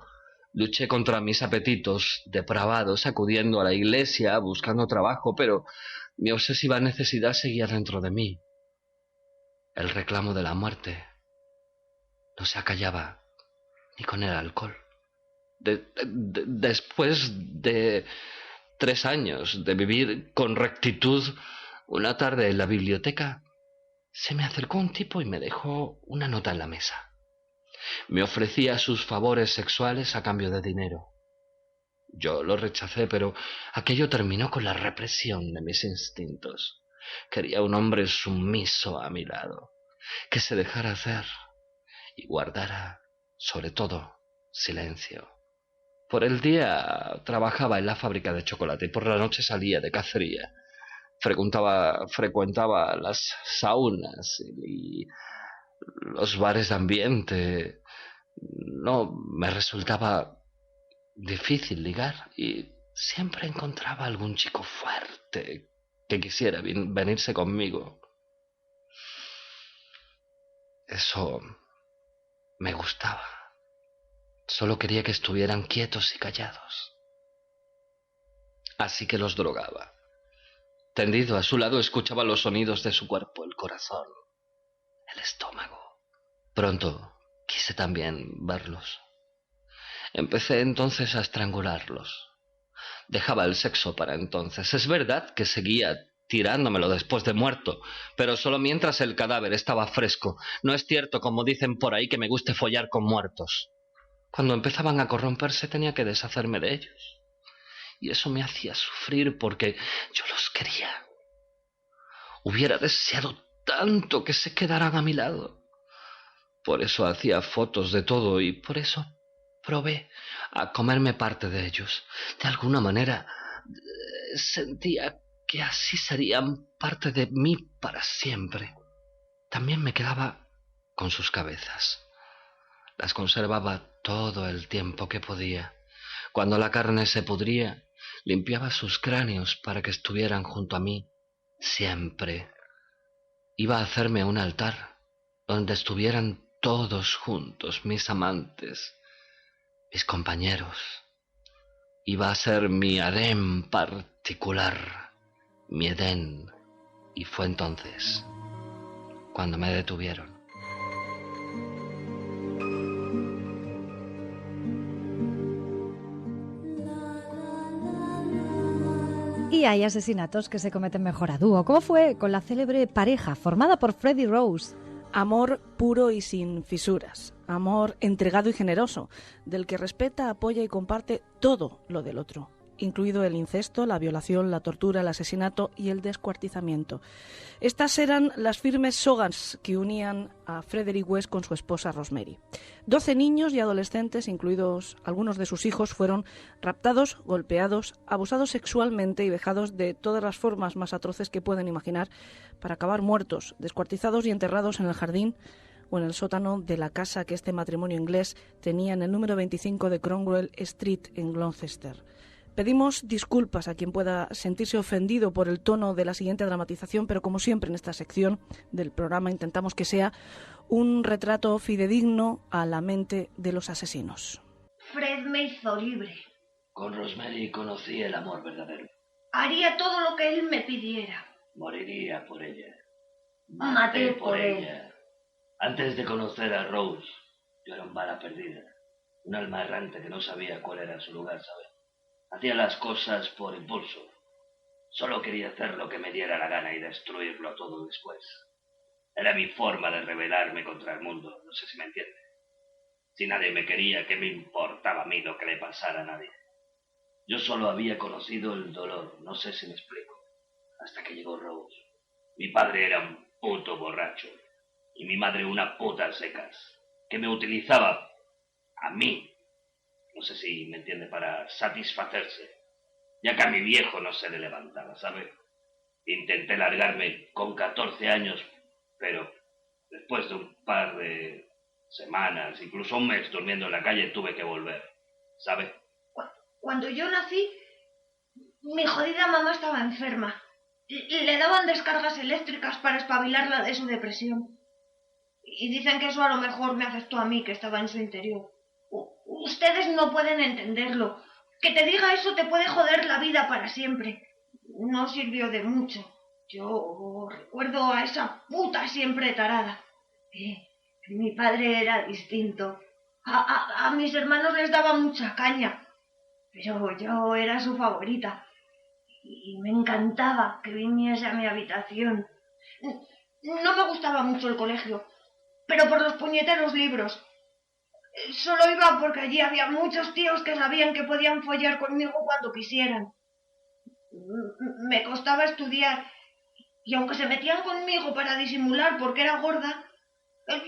luché contra mis apetitos depravados, acudiendo a la iglesia, buscando trabajo, pero mi obsesiva necesidad seguía dentro de mí. El reclamo de la muerte no se acallaba ni con el alcohol. Después de 3 años de vivir con rectitud, una tarde en la biblioteca se me acercó un tipo y me dejó una nota en la mesa. Me ofrecía sus favores sexuales a cambio de dinero. Yo lo rechacé, pero aquello terminó con la represión de mis instintos. Quería un hombre sumiso a mi lado, que se dejara hacer y guardara, sobre todo, silencio. Por el día trabajaba en la fábrica de chocolate y por la noche salía de cacería. Frecuentaba las saunas y los bares de ambiente. No me resultaba difícil ligar y siempre encontraba algún chico fuerte que quisiera venirse conmigo. Eso me gustaba. Solo quería que estuvieran quietos y callados. Así que los drogaba. Tendido a su lado escuchaba los sonidos de su cuerpo, el corazón, el estómago. Pronto quise también verlos. Empecé entonces a estrangularlos. Dejaba el sexo para entonces. Es verdad que seguía tirándomelo después de muerto, pero solo mientras el cadáver estaba fresco. No es cierto, como dicen por ahí, que me guste follar con muertos. Cuando empezaban a corromperse tenía que deshacerme de ellos. Y eso me hacía sufrir porque yo los quería. Hubiera deseado tanto que se quedaran a mi lado. Por eso hacía fotos de todo y por eso probé a comerme parte de ellos. De alguna manera sentía que así serían parte de mí para siempre. También me quedaba con sus cabezas. Las conservaba todo el tiempo que podía. Cuando la carne se pudría, limpiaba sus cráneos para que estuvieran junto a mí siempre. Iba a hacerme un altar donde estuvieran todos juntos, mis amantes, mis compañeros. Iba a ser mi harén particular, mi Edén. Y fue entonces cuando me detuvieron. Y hay asesinatos que se cometen mejor a dúo. ¿Cómo fue con la célebre pareja formada por Freddie Rose? Amor puro y sin fisuras. Amor entregado y generoso, del que respeta, apoya y comparte todo lo del otro. incluido el incesto, la violación, la tortura, el asesinato y el descuartizamiento. Estas eran las firmes sogas que unían a Frederick West con su esposa Rosemary. 12 niños y adolescentes, incluidos algunos de sus hijos, fueron raptados, golpeados, abusados sexualmente y vejados de todas las formas más atroces que pueden imaginar para acabar muertos, descuartizados y enterrados en el jardín o en el sótano de la casa que este matrimonio inglés tenía en el número 25 de Cromwell Street en Gloucester. Pedimos disculpas a quien pueda sentirse ofendido por el tono de la siguiente dramatización, pero como siempre en esta sección del programa intentamos que sea un retrato fidedigno a la mente de los asesinos. Fred me hizo libre. Con Rosemary conocí el amor verdadero. Haría todo lo que él me pidiera. Moriría por ella. Maté por ella. Antes de conocer a Rose, yo era un bala perdida. Un alma errante que no sabía cuál era su lugar, ¿sabes? Hacía las cosas por impulso. Solo quería hacer lo que me diera la gana y destruirlo todo después. Era mi forma de rebelarme contra el mundo, no sé si me entiende. Si nadie me quería, ¿qué me importaba a mí lo que le pasara a nadie? Yo solo había conocido el dolor, no sé si me explico, hasta que llegó Rose. Mi padre era un puto borracho y mi madre una puta secas, que me utilizaba a mí, no sé si me entiende, para satisfacerse, ya que a mi viejo no se le levantaba, ¿sabe? Intenté largarme con 14 años, pero después de un par de semanas, incluso un mes durmiendo en la calle, tuve que volver, ¿sabe? Cuando yo nací, mi jodida mamá estaba enferma. Le daban descargas eléctricas para espabilarla de su depresión. Y dicen que eso a lo mejor me afectó a mí, que estaba en su interior. Ustedes no pueden entenderlo. Que te diga eso te puede joder la vida para siempre. No sirvió de mucho. Yo recuerdo a esa puta siempre tarada. Mi padre era distinto. A mis hermanos les daba mucha caña, pero yo era su favorita. Y me encantaba que viniese a mi habitación. No me gustaba mucho el colegio, pero por los puñeteros libros. Solo iba porque allí había muchos tíos que sabían que podían follar conmigo cuando quisieran. Me costaba estudiar, y aunque se metían conmigo para disimular porque era gorda,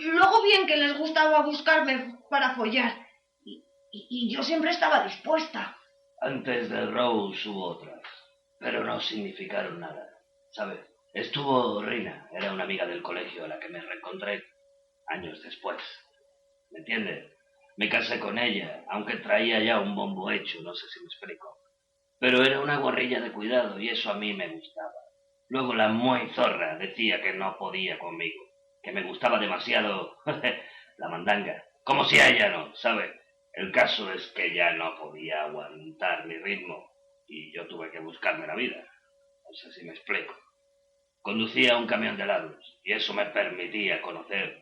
luego bien que les gustaba buscarme para follar. Y yo siempre estaba dispuesta. Antes de Rose hubo otras, pero no significaron nada, ¿sabes? Estuvo Rina, era una amiga del colegio a la que me reencontré años después. ¿Me entiende? Me casé con ella, aunque traía ya un bombo hecho, no sé si me explico. Pero era una guarrilla de cuidado y eso a mí me gustaba. Luego la muy zorra decía que no podía conmigo, que me gustaba demasiado la mandanga. Como si a ella no, ¿sabe? El caso es que ya no podía aguantar mi ritmo y yo tuve que buscarme la vida. No sé si me explico. Conducía un camión de helados y eso me permitía conocer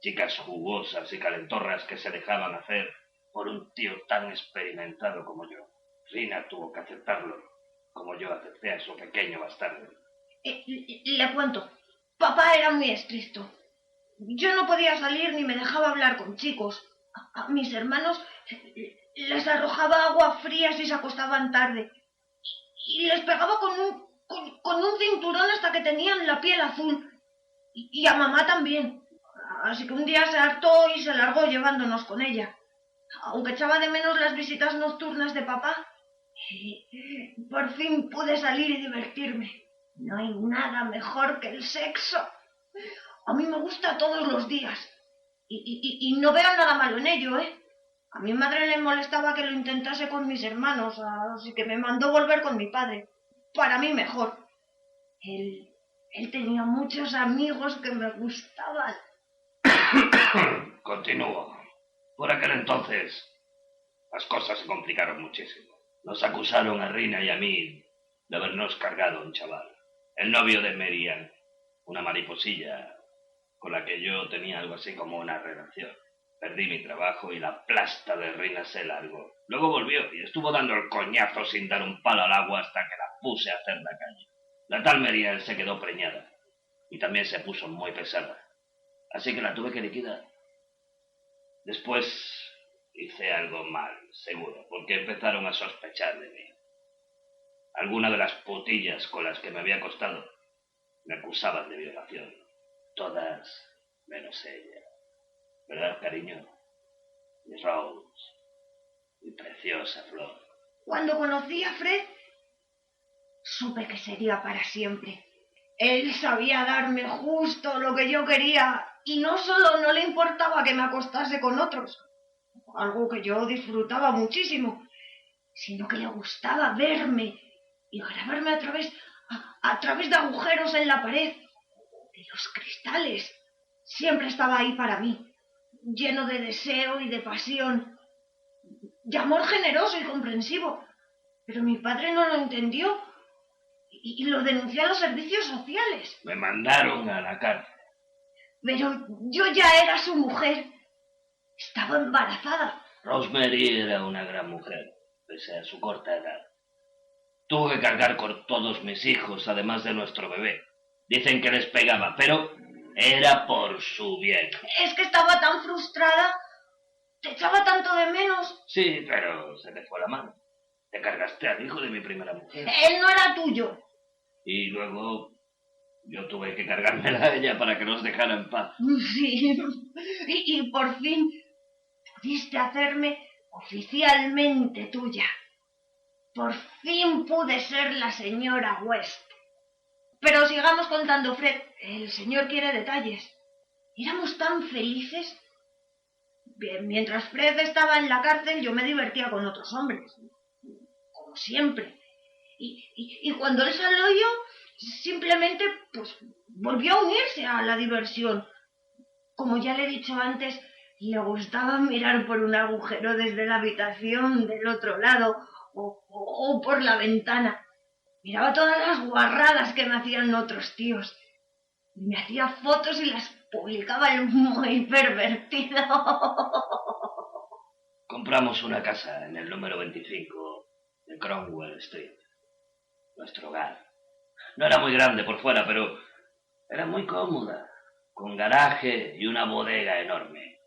chicas jugosas y calentorras que se dejaban hacer por un tío tan experimentado como yo. Rina tuvo que aceptarlo, como yo acepté a su pequeño bastardo. Le cuento. Papá era muy estricto. Yo no podía salir ni me dejaba hablar con chicos. A mis hermanos les arrojaba agua fría si se acostaban tarde. Y les pegaba con un cinturón hasta que tenían la piel azul. Y a mamá también. Así que un día se hartó y se largó llevándonos con ella. Aunque echaba de menos las visitas nocturnas de papá, por fin pude salir y divertirme. No hay nada mejor que el sexo. A mí me gusta todos los días. Y no veo nada malo en ello, ¿eh? A mi madre le molestaba que lo intentase con mis hermanos, así que me mandó volver con mi padre. Para mí mejor. Él tenía muchos amigos que me gustaban. Continúo. Por aquel entonces, las cosas se complicaron muchísimo. Nos acusaron a Rina y a mí de habernos cargado un chaval, el novio de Marianne, una mariposilla con la que yo tenía algo así como una relación. Perdí mi trabajo y la plasta de Rina se largó. Luego volvió y estuvo dando el coñazo sin dar un palo al agua hasta que la puse a hacer la calle. La tal Marianne se quedó preñada y también se puso muy pesada. Así que la tuve que liquidar. Después hice algo mal, seguro, porque empezaron a sospechar de mí. Alguna de las putillas con las que me había acostado me acusaban de violación. Todas menos ella. ¿Verdad, cariño? Mi Rose, mi preciosa flor. Cuando conocí a Fred, supe que sería para siempre. Él sabía darme justo lo que yo quería y no solo no le importaba que me acostase con otros, algo que yo disfrutaba muchísimo, sino que le gustaba verme y grabarme a través de agujeros en la pared, de los cristales. Siempre estaba ahí para mí, lleno de deseo y de pasión, de amor generoso y comprensivo. Pero mi padre no lo entendió y lo denunció a los servicios sociales. Me mandaron a la cárcel. Pero yo ya era su mujer. Estaba embarazada. Rosemary era una gran mujer, pese a su corta edad. Tuvo que cargar con todos mis hijos, además de nuestro bebé. Dicen que les pegaba, pero era por su bien. Es que estaba tan frustrada. Te echaba tanto de menos. Sí, pero se te fue la mano. Te cargaste al hijo de mi primera mujer. Él no era tuyo. Y luego yo tuve que cargármela a ella para que nos dejara en paz. Sí. Y por fin pudiste hacerme oficialmente tuya. Por fin pude ser la señora West. Pero sigamos contando, Fred. El señor quiere detalles. Éramos tan felices. Bien, mientras Fred estaba en la cárcel, yo me divertía con otros hombres. Como siempre. Y cuando él salió yo, simplemente pues volvió a unirse a la diversión. Como ya le he dicho antes, le gustaba mirar por un agujero desde la habitación del otro lado o por la ventana. Miraba todas las guarradas que me hacían otros tíos. Y me hacía fotos y las publicaba el muy pervertido. Compramos una casa en el número 25 de Cromwell Street. Nuestro hogar. No era muy grande por fuera, pero era muy cómoda, con garaje y una bodega enorme.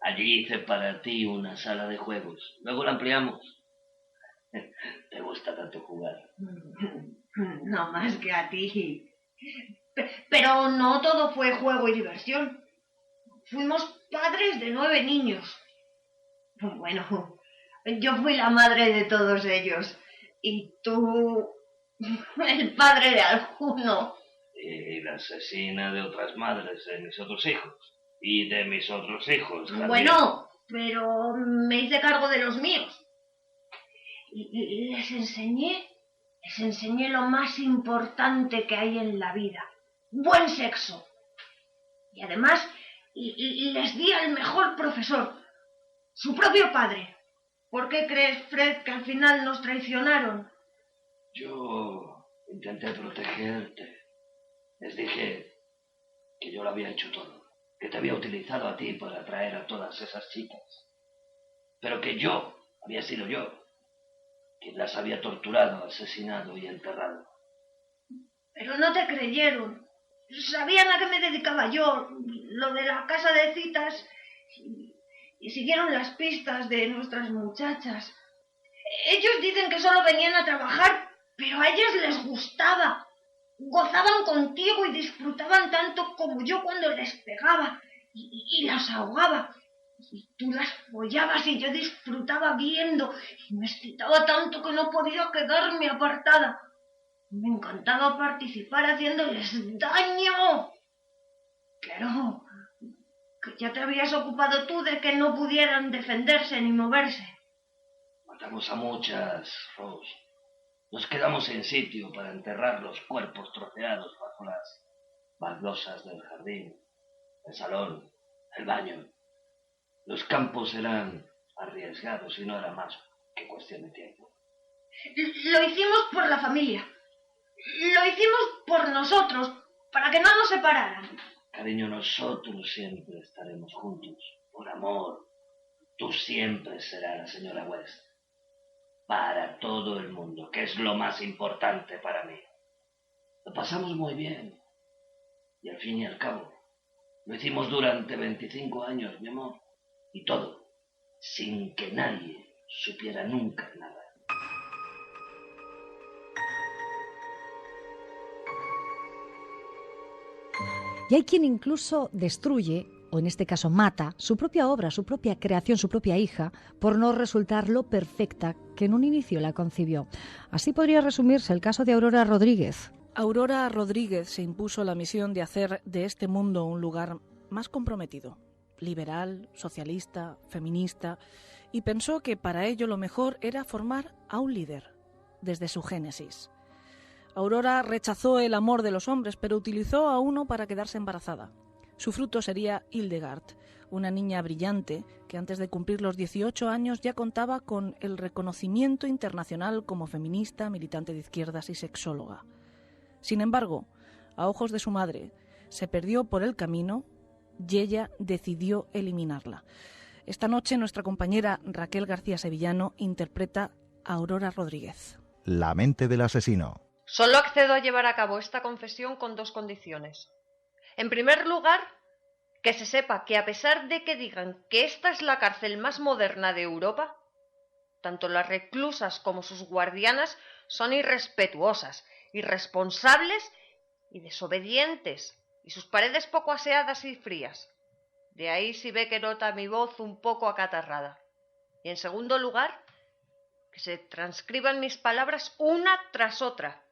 Allí hice para ti una sala de juegos. Luego la ampliamos. ¿Te gusta tanto jugar? No más que a ti. Pero no todo fue juego y diversión. Fuimos padres de 9 niños. Bueno, yo fui la madre de todos ellos. Y tú, el padre de alguno. Y la asesina de otras madres de mis otros hijos. Y de mis otros hijos también. Bueno, pero me hice cargo de los míos. Y les enseñé lo más importante que hay en la vida. Buen sexo. Y además les di al mejor profesor, su propio padre. ¿Por qué crees, Fred, que al final nos traicionaron? Yo intenté protegerte. Les dije que yo lo había hecho todo, que te había utilizado a ti para atraer a todas esas chicas, pero que yo había sido yo quien las había torturado, asesinado y enterrado. Pero no te creyeron. Sabían a qué me dedicaba yo, lo de la casa de citas, y siguieron las pistas de nuestras muchachas. Ellos dicen que solo venían a trabajar, pero a ellas les gustaba. Gozaban contigo y disfrutaban tanto como yo cuando les pegaba y las ahogaba. Y tú las follabas y yo disfrutaba viendo y me excitaba tanto que no podía quedarme apartada. Me encantaba participar haciéndoles daño. Claro, que ya te habías ocupado tú de que no pudieran defenderse ni moverse. Matamos a muchas, Rose. Nos quedamos en sitio para enterrar los cuerpos troceados bajo las baldosas del jardín, el salón, el baño. Los campos eran arriesgados y no era más que cuestión de tiempo. Lo hicimos por la familia. Lo hicimos por nosotros, para que no nos separaran. Cariño, nosotros siempre estaremos juntos, por amor. Tú siempre serás la señora West. Para todo el mundo, que es lo más importante para mí. Lo pasamos muy bien. Y al fin y al cabo, lo hicimos durante 25 años, mi amor. Y todo, sin que nadie supiera nunca nada. Y hay quien incluso destruye, o en este caso mata, su propia obra, su propia creación, su propia hija, por no resultar lo perfecta que en un inicio la concibió. Así podría resumirse el caso de Aurora Rodríguez. Aurora Rodríguez se impuso la misión de hacer de este mundo un lugar más comprometido, liberal, socialista, feminista, y pensó que para ello lo mejor era formar a un líder, desde su génesis. Aurora rechazó el amor de los hombres, pero utilizó a uno para quedarse embarazada. Su fruto sería Hildegard, una niña brillante que antes de cumplir los 18 años ya contaba con el reconocimiento internacional como feminista, militante de izquierdas y sexóloga. Sin embargo, a ojos de su madre, se perdió por el camino y ella decidió eliminarla. Esta noche nuestra compañera Raquel García Sevillano interpreta a Aurora Rodríguez. La mente del asesino. Solo accedo a llevar a cabo esta confesión con 2 condiciones. En primer lugar, que se sepa que a pesar de que digan que esta es la cárcel más moderna de Europa, tanto las reclusas como sus guardianas son irrespetuosas, irresponsables y desobedientes, y sus paredes poco aseadas y frías. De ahí si ve que nota mi voz un poco acatarrada. Y en segundo lugar, que se transcriban mis palabras una tras otra,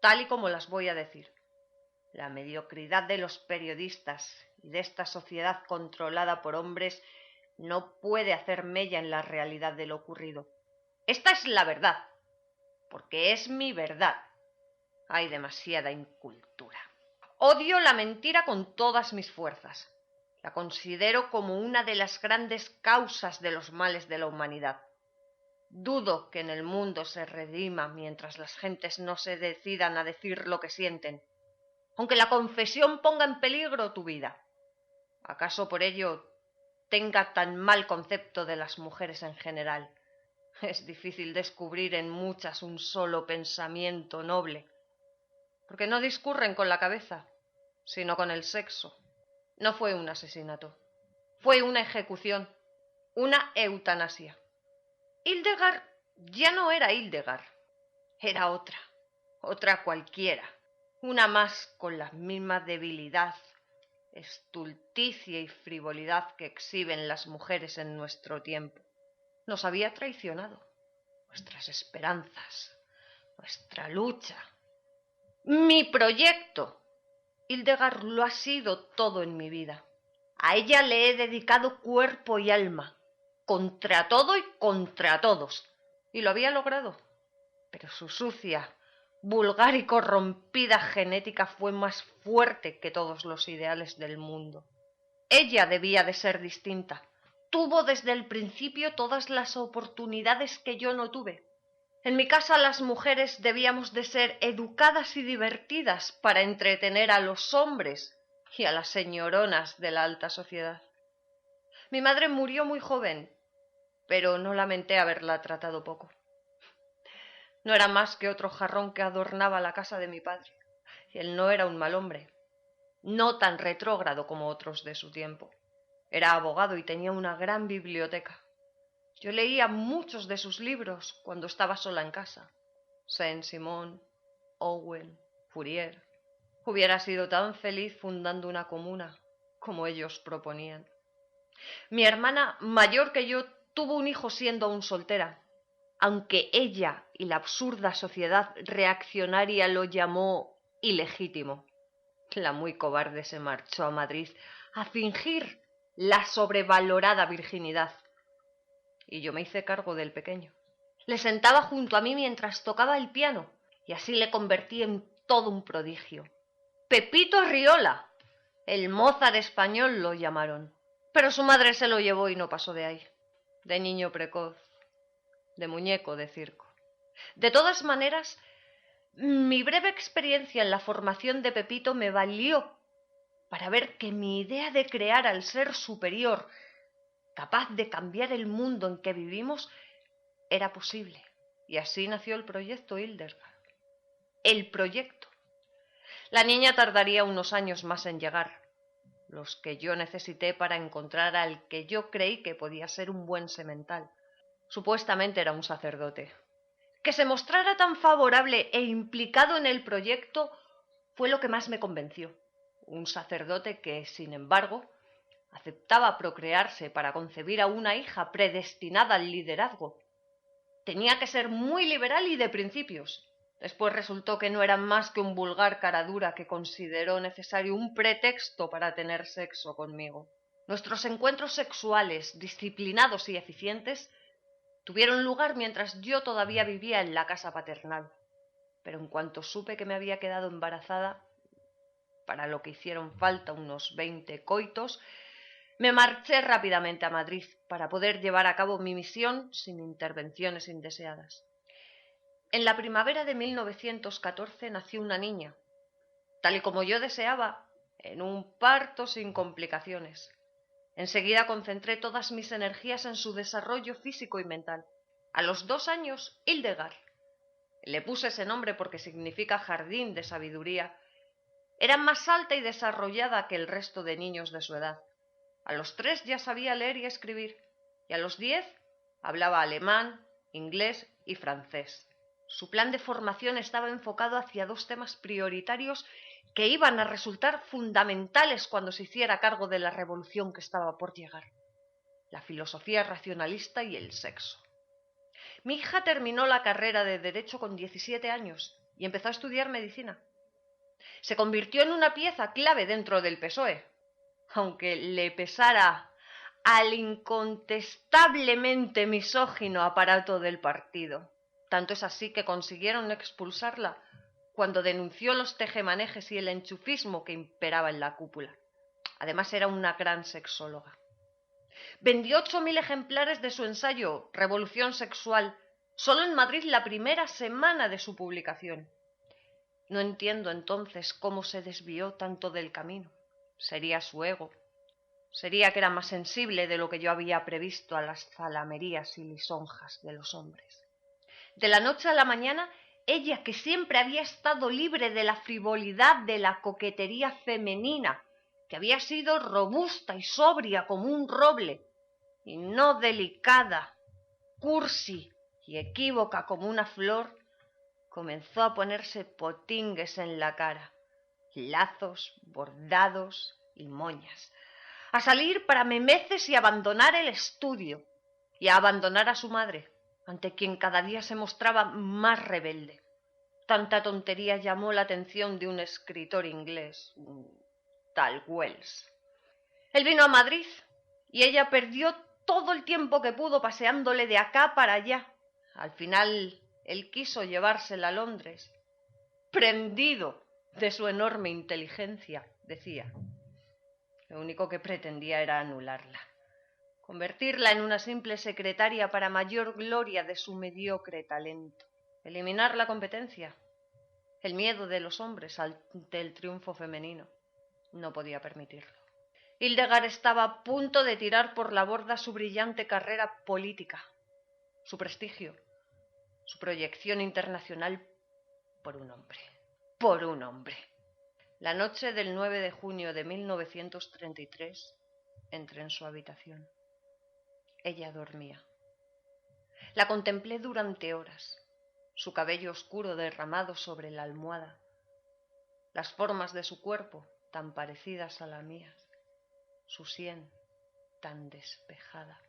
tal y como las voy a decir. La mediocridad de los periodistas y de esta sociedad controlada por hombres no puede hacer mella en la realidad de lo ocurrido. Esta es la verdad, porque es mi verdad. Hay demasiada incultura. Odio la mentira con todas mis fuerzas. La considero como una de las grandes causas de los males de la humanidad. Dudo que en el mundo se redima mientras las gentes no se decidan a decir lo que sienten, aunque la confesión ponga en peligro tu vida. ¿Acaso por ello tenga tan mal concepto de las mujeres en general? Es difícil descubrir en muchas un solo pensamiento noble, porque no discurren con la cabeza, sino con el sexo. No fue un asesinato, fue una ejecución, una eutanasia. Hildegard ya no era Hildegard, era otra cualquiera, una más con la misma debilidad, estulticia y frivolidad que exhiben las mujeres en nuestro tiempo. Nos había traicionado, nuestras esperanzas, nuestra lucha, mi proyecto. Hildegard lo ha sido todo en mi vida. A ella le he dedicado cuerpo y alma, contra todo y contra todos, y lo había logrado. Pero su sucia, vulgar y corrompida genética fue más fuerte que todos los ideales del mundo. Ella debía de ser distinta. Tuvo desde el principio todas las oportunidades que yo no tuve. En mi casa las mujeres debíamos de ser educadas y divertidas para entretener a los hombres y a las señoronas de la alta sociedad. Mi madre murió muy joven, pero no lamenté haberla tratado poco. No era más que otro jarrón que adornaba la casa de mi padre, y él no era un mal hombre, no tan retrógrado como otros de su tiempo. Era abogado y tenía una gran biblioteca. Yo leía muchos de sus libros cuando estaba sola en casa. Saint-Simon, Owen, Fourier. Hubiera sido tan feliz fundando una comuna como ellos proponían. Mi hermana, mayor que yo, tuvo un hijo siendo aún soltera, aunque ella y la absurda sociedad reaccionaria lo llamó ilegítimo. La muy cobarde se marchó a Madrid a fingir la sobrevalorada virginidad. Y yo me hice cargo del pequeño. Le sentaba junto a mí mientras tocaba el piano, y así le convertí en todo un prodigio. Pepito Arriola, el Mozart español lo llamaron. Pero su madre se lo llevó y no pasó de ahí. De niño precoz, de muñeco de circo. De todas maneras, mi breve experiencia en la formación de Pepito me valió para ver que mi idea de crear al ser superior, capaz de cambiar el mundo en que vivimos, era posible. Y así nació el proyecto Hildegard. El proyecto. La niña tardaría unos años más en llegar, los que yo necesité para encontrar al que yo creí que podía ser un buen semental. Supuestamente era un sacerdote. Que se mostrara tan favorable e implicado en el proyecto fue lo que más me convenció. un sacerdote que, sin embargo, aceptaba procrearse para concebir a una hija predestinada al liderazgo. Tenía que ser muy liberal y de principios. Después resultó que no era más que un vulgar caradura que consideró necesario un pretexto para tener sexo conmigo. Nuestros encuentros sexuales, disciplinados y eficientes, tuvieron lugar mientras yo todavía vivía en la casa paternal. Pero en cuanto supe que me había quedado embarazada, para lo que hicieron falta unos 20 coitos, me marché rápidamente a Madrid para poder llevar a cabo mi misión sin intervenciones indeseadas. En la primavera de 1914 nació una niña, tal y como yo deseaba, en un parto sin complicaciones. Enseguida concentré todas mis energías en su desarrollo físico y mental. A los 2 años, Hildegard, le puse ese nombre porque significa jardín de sabiduría, era más alta y desarrollada que el resto de niños de su edad. A los 3 ya sabía leer y escribir, y a los 10 hablaba alemán, inglés y francés. Su plan de formación estaba enfocado hacia 2 temas prioritarios que iban a resultar fundamentales cuando se hiciera cargo de la revolución que estaba por llegar: la filosofía racionalista y el sexo. Mi hija terminó la carrera de Derecho con 17 años y empezó a estudiar medicina. Se convirtió en una pieza clave dentro del PSOE, aunque le pesara al incontestablemente misógino aparato del partido. Tanto es así que consiguieron expulsarla cuando denunció los tejemanejes y el enchufismo que imperaba en la cúpula. Además, era una gran sexóloga. Vendió 8.000 ejemplares de su ensayo Revolución Sexual solo en Madrid la primera semana de su publicación. No entiendo entonces cómo se desvió tanto del camino. Sería su ego. Sería que era más sensible de lo que yo había previsto a las zalamerías y lisonjas de los hombres. De la noche a la mañana, ella, que siempre había estado libre de la frivolidad de la coquetería femenina, que había sido robusta y sobria como un roble, y no delicada, cursi y equívoca como una flor, comenzó a ponerse potingues en la cara, lazos, bordados y moñas, a salir para memeces y abandonar el estudio, y a abandonar a su madre, ante quien cada día se mostraba más rebelde. Tanta tontería llamó la atención de un escritor inglés, un tal Wells. Él vino a Madrid y ella perdió todo el tiempo que pudo paseándole de acá para allá. Al final, él quiso llevársela a Londres, prendido de su enorme inteligencia, decía. Lo único que pretendía era anularla, convertirla en una simple secretaria para mayor gloria de su mediocre talento, eliminar la competencia, el miedo de los hombres ante el triunfo femenino. No podía permitirlo. Hildegard estaba a punto de tirar por la borda su brillante carrera política, su prestigio, su proyección internacional por un hombre. Por un hombre. La noche del 9 de junio de 1933 entré en su habitación. Ella dormía. La contemplé durante horas, su cabello oscuro derramado sobre la almohada, las formas de su cuerpo tan parecidas a las mías, su sien tan despejada,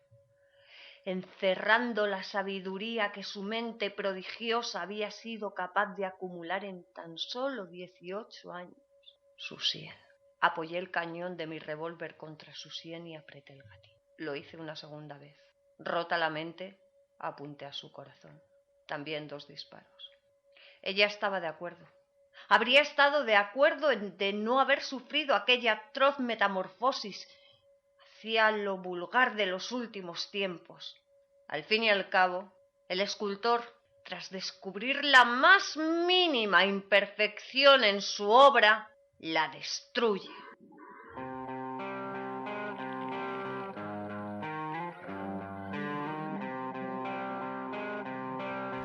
encerrando la sabiduría que su mente prodigiosa había sido capaz de acumular en tan solo 18 años. Su sien. Apoyé el cañón de mi revólver contra su sien y apreté el gatillo. Lo hice una segunda vez. Rota la mente, apunté a su corazón. También 2 disparos. Ella estaba de acuerdo. Habría estado de acuerdo de no haber sufrido aquella atroz metamorfosis hacia lo vulgar de los últimos tiempos. Al fin y al cabo, el escultor, tras descubrir la más mínima imperfección en su obra, la destruye.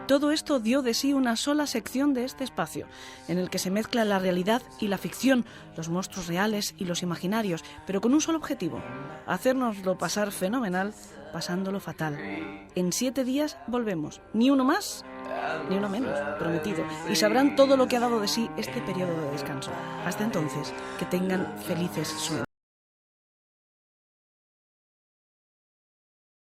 Todo esto dio de sí una sola sección de este espacio, en el que se mezcla la realidad y la ficción, los monstruos reales y los imaginarios, pero con un solo objetivo: hacérnoslo pasar fenomenal, pasándolo fatal. En 7 días volvemos. Ni uno más, ni una menos, prometido, y sabrán todo lo que ha dado de sí este periodo de descanso. Hasta entonces, que tengan felices sueños.